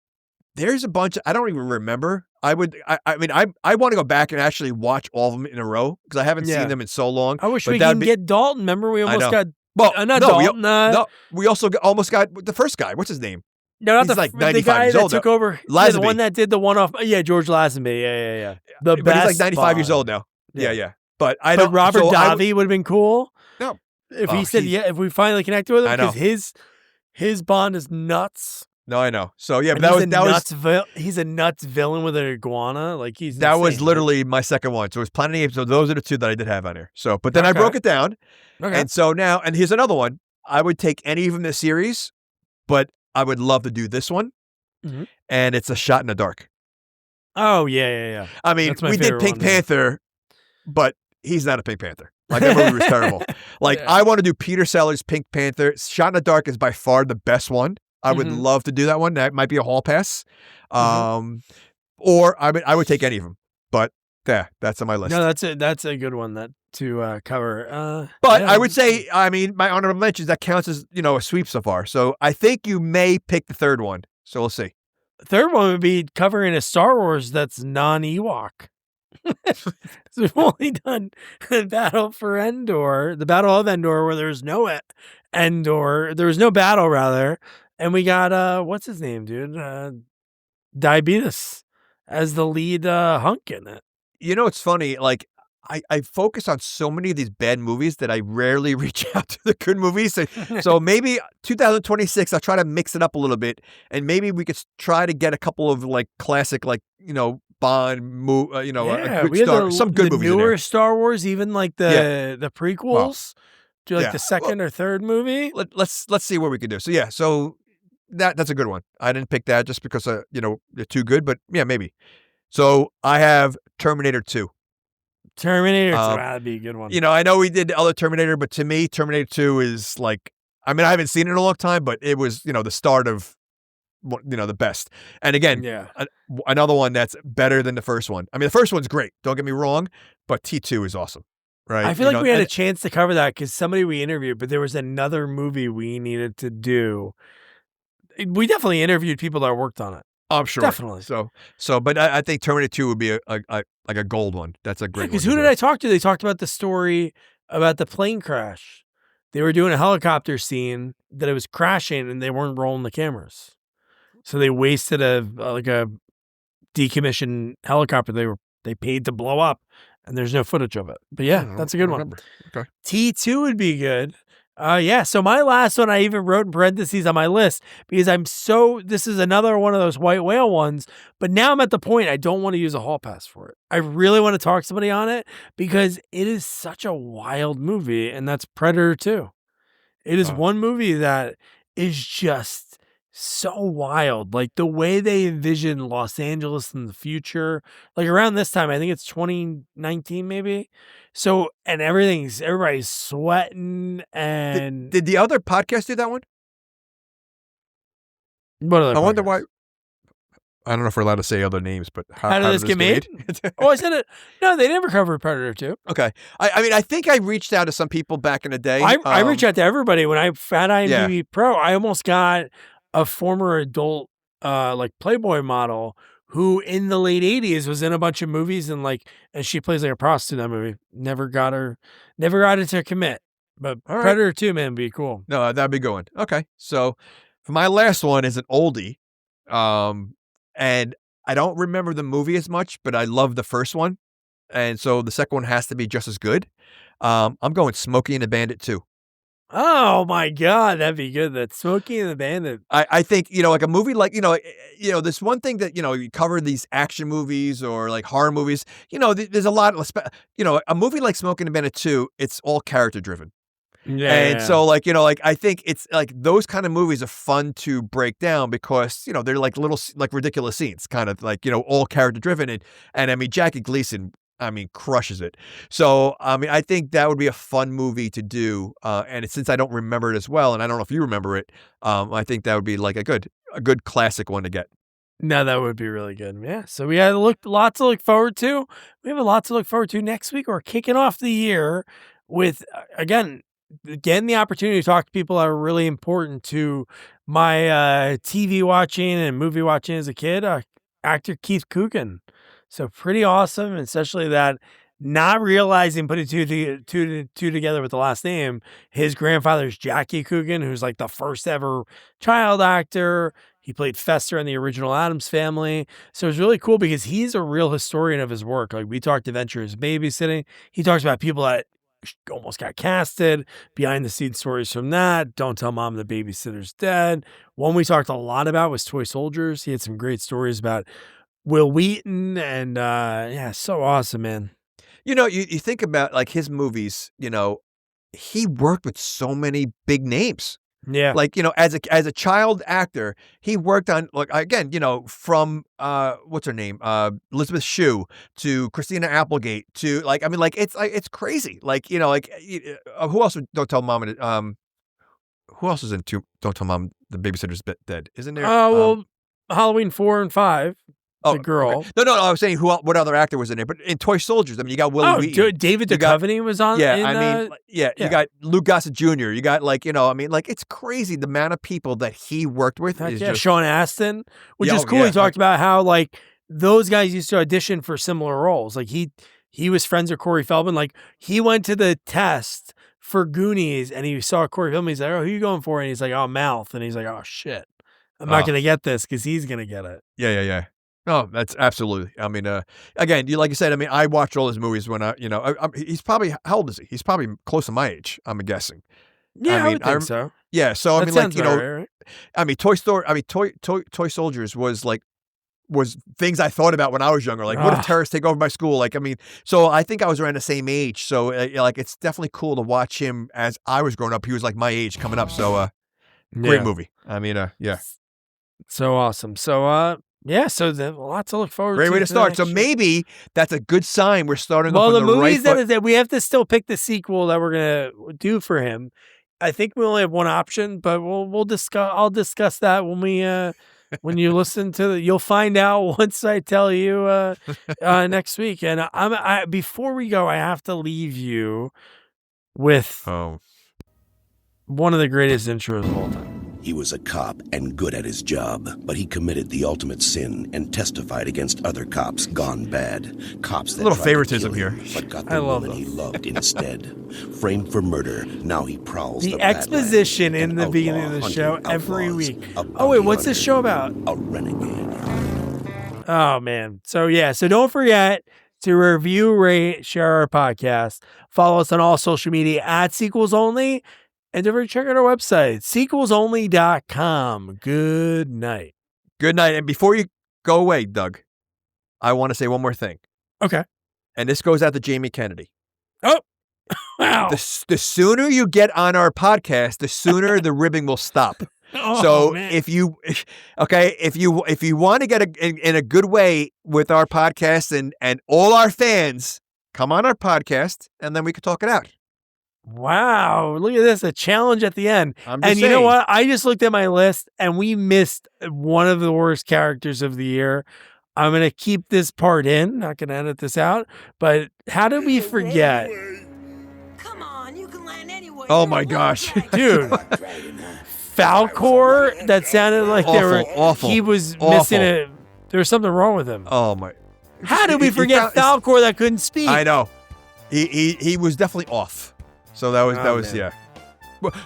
There's a bunch. I don't even remember. I want to go back and actually watch all of them in a row because I haven't seen them in so long. I wish we can get Dalton. Remember, we almost got. Well, not Dalton. We also almost got the first guy. What's his name? No, not he's like 95 the guy years that old. took over. Yeah, the one that did the one-off. Yeah, George Lazenby. Yeah. But he's like 95 years old now. Yeah. But Robert Davi would have been cool. No. If he said, if we finally connected with him, because his Bond is nuts. No, I know. So yeah, but he's a nuts villain with an iguana. Like that was literally my second one. So it was Planet of the Apes. So those are the 2 that I did have on here. So, but then I broke it down. Okay. And so now, and here's another one. I would take any of them in this series, but I would love to do this one. Mm-hmm. And it's A Shot in the Dark. Oh yeah. I mean, we did Pink Panther, but he's not a Pink Panther. Like, that movie was terrible. Like, Yeah. I want to do Peter Sellers' Pink Panther. Shot in the Dark is by far the best one. I would love to do that one. That might be a hall pass. Or I would take any of them. But that's on my list. No, that's a good one to cover. But yeah. I would say, I mean, my honorable mentions, that counts as, a sweep so far. So I think you may pick the third one. So we'll see. Third one would be covering a Star Wars that's non-Ewok. So we've only done the Battle of Endor, where there's no Endor. There was no battle, rather. And we got, what's his name, dude? Diabetes as the lead hunk in it. It's funny. Like, I focus on so many of these bad movies that I rarely reach out to the good movies. So maybe 2026, I'll try to mix it up a little bit. And maybe we could try to get a couple of, like, classic, like, Bond, some good movies. Newer Star Wars, even like the prequels. Do like the second or third movie? Let's see what we can do. So that's a good one. I didn't pick that just because they're too good, but yeah, maybe. So I have Terminator 2. Terminator 2, that'd be a good one. I know we did the other Terminator, but to me, Terminator 2 is like, I mean, I haven't seen it in a long time, but it was, the start of, the best. And again, another one that's better than the first one. I mean, the first one's great. Don't get me wrong, but T2 is awesome. Right. I feel like we had a chance to cover that because somebody we interviewed, but there was another movie we needed to do. We definitely interviewed people that worked on it. I'm sure. Definitely. But I think Terminator 2 would be a gold one. That's a great one. Because who did I talk to? They talked about the story about the plane crash. They were doing a helicopter scene that it was crashing and they weren't rolling the cameras. So they wasted a decommissioned helicopter they paid to blow up, and there's no footage of it. But yeah, that's a good one. Okay. T2 would be good. So my last one I even wrote in parentheses on my list because this is another one of those white whale ones, but now I'm at the point I don't want to use a hall pass for it. I really want to talk to somebody on it because it is such a wild movie, and that's Predator 2. It is one movie that is just so wild. Like the way they envision Los Angeles in the future, like around this time, I think it's 2019 maybe. So, and everybody's sweating. And did the other podcast do that one? What other I wonder podcast? why. I don't know if we're allowed to say other names, but how did this get made? Oh, I said it. No, they never covered Predator 2. Okay. I mean, I think I reached out to some people back in the day. I reached out to everybody when I had IMDb Pro. I almost got a former adult like Playboy model who in the late 80s was in a bunch of movies and she plays like a prostitute in that movie. Never got her to commit. But Predator 2, man, would be cool. No, that'd be going. Okay. So for my last one is an oldie. And I don't remember the movie as much, but I love the first one. And so the second one has to be just as good. I'm going Smokey and the Bandit 2. Oh my God, that'd be good. That Smokey and the Bandit. I think, like a movie like, this one thing that, you cover these action movies or like horror movies, there's a lot of, a movie like Smokey and the Bandit 2, it's all character driven. Yeah. And so I think it's like those kind of movies are fun to break down because, they're like little, like ridiculous scenes, kind of like, all character driven. And I mean, Jackie Gleason, crushes it. So, I think that would be a fun movie to do. And since I don't remember it as well, and I don't know if you remember it, I think that would be like a good classic one to get. No, that would be really good. Yeah. So we had lots to look forward to. We have a lot to look forward to next week. We're kicking off the year with, again, getting the opportunity to talk to people that are really important to my TV watching and movie watching as a kid. Actor Keith Coogan. So pretty awesome, especially that not realizing putting two together with the last name. His grandfather's Jackie Coogan, who's like the first ever child actor. He played Fester in the original Addams Family. So it's really cool because he's a real historian of his work. Like we talked Adventures Babysitting. He talks about people that almost got casted, behind the scenes stories from that. Don't Tell Mom the Babysitter's Dead. One we talked a lot about was Toy Soldiers. He had some great stories about Will Wheaton and so awesome, man. You think about like his movies, he worked with so many big names. Yeah. Like, as a child actor, he worked on, like, again, from what's her name, Elizabeth Shue to Christina Applegate to, like, I mean, like, it's crazy. Like, who else? Don't Tell Mom. Who else is in Don't Tell Mom the Babysitter's Dead? Isn't there? Well, Halloween 4 and 5. The girl. Okay. No. I was saying what other actor was in there? But in Toy Soldiers, I mean, you got Willie Wheaton. David Duchovny was on. Yeah, you got Luke Gossett Jr. You got, like, I mean, like, it's crazy the amount of people that he worked with. Sean Astin, which is cool. He talked about how, like, those guys used to audition for similar roles. Like he was friends with Corey Feldman. Like, he went to the test for Goonies and he saw Corey Feldman. He's like, "Oh, who are you going for?" And he's like, "Oh, Mouth." And he's like, "Oh shit, I'm not gonna get this because he's gonna get it." Yeah. No, that's absolutely. I mean, again, like you said, I mean, I watched all his movies when he's probably, how old is he? He's probably close to my age, I'm guessing. Yeah, I would think so. Yeah, so that I mean, like, right? I mean, Toy Soldiers was things I thought about when I was younger. Like, what if terrorists take over my school? Like, I mean, so I think I was around the same age. So, like, it's definitely cool to watch him as I was growing up. He was like my age coming up. So, great movie. I mean, yeah. So awesome. So, yeah, so lots to look forward to. Great way to start. So maybe that's a good sign we're starting off the on the movies right that we have to still pick the sequel that we're gonna do for him. I think we only have one option, but we'll discuss. I'll discuss that when we when you listen to you'll find out once I tell you next week. And I before we go, I have to leave you with one of the greatest intros of all time. He was a cop and good at his job, but he committed the ultimate sin and testified against other cops gone bad. Cops that a little tried to favoritism kill him, here. but got the woman he loved instead. Framed for murder, now he prowls the Badlands, exposition in the beginning of the show every week. Oh wait, what's this show about? A renegade. Oh man. So yeah, so don't forget to review, rate, share our podcast. Follow us on all social media at Sequels Only. And don't forget to check out our website, sequelsonly.com. Good night. Good night. And before you go away, Doug, I want to say one more thing. Okay. And this goes out to Jamie Kennedy. Oh, wow. The sooner you get on our podcast, the sooner the ribbing will stop. So man. if you want to get in a good way with our podcast and all our fans, come on our podcast and then we can talk it out. Wow, look at this, a challenge at the end. I'm just and you know what? I just looked at my list and we missed one of the worst characters of the year. I'm going to keep this part in, not going to edit this out, but how did we forget? Come on, you can land anywhere. Oh my gosh. Dude. Falcor, that sounded like awful. He was missing it. There was something wrong with him. Oh my. How did we forget Falcor that couldn't speak? I know. He was definitely off. So that was man. yeah.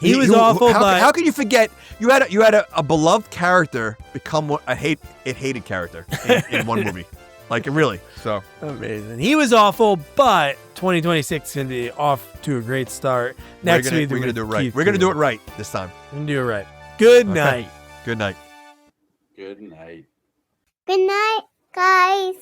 He was awful. How can you forget? You had a beloved character become a hated character in one movie, like really. So amazing. He was awful, but 2026 can be off to a great start. Next week we're gonna do it right. We're gonna do it right this time. We're gonna do it right. Good night. Good night. Good night. Good night, guys.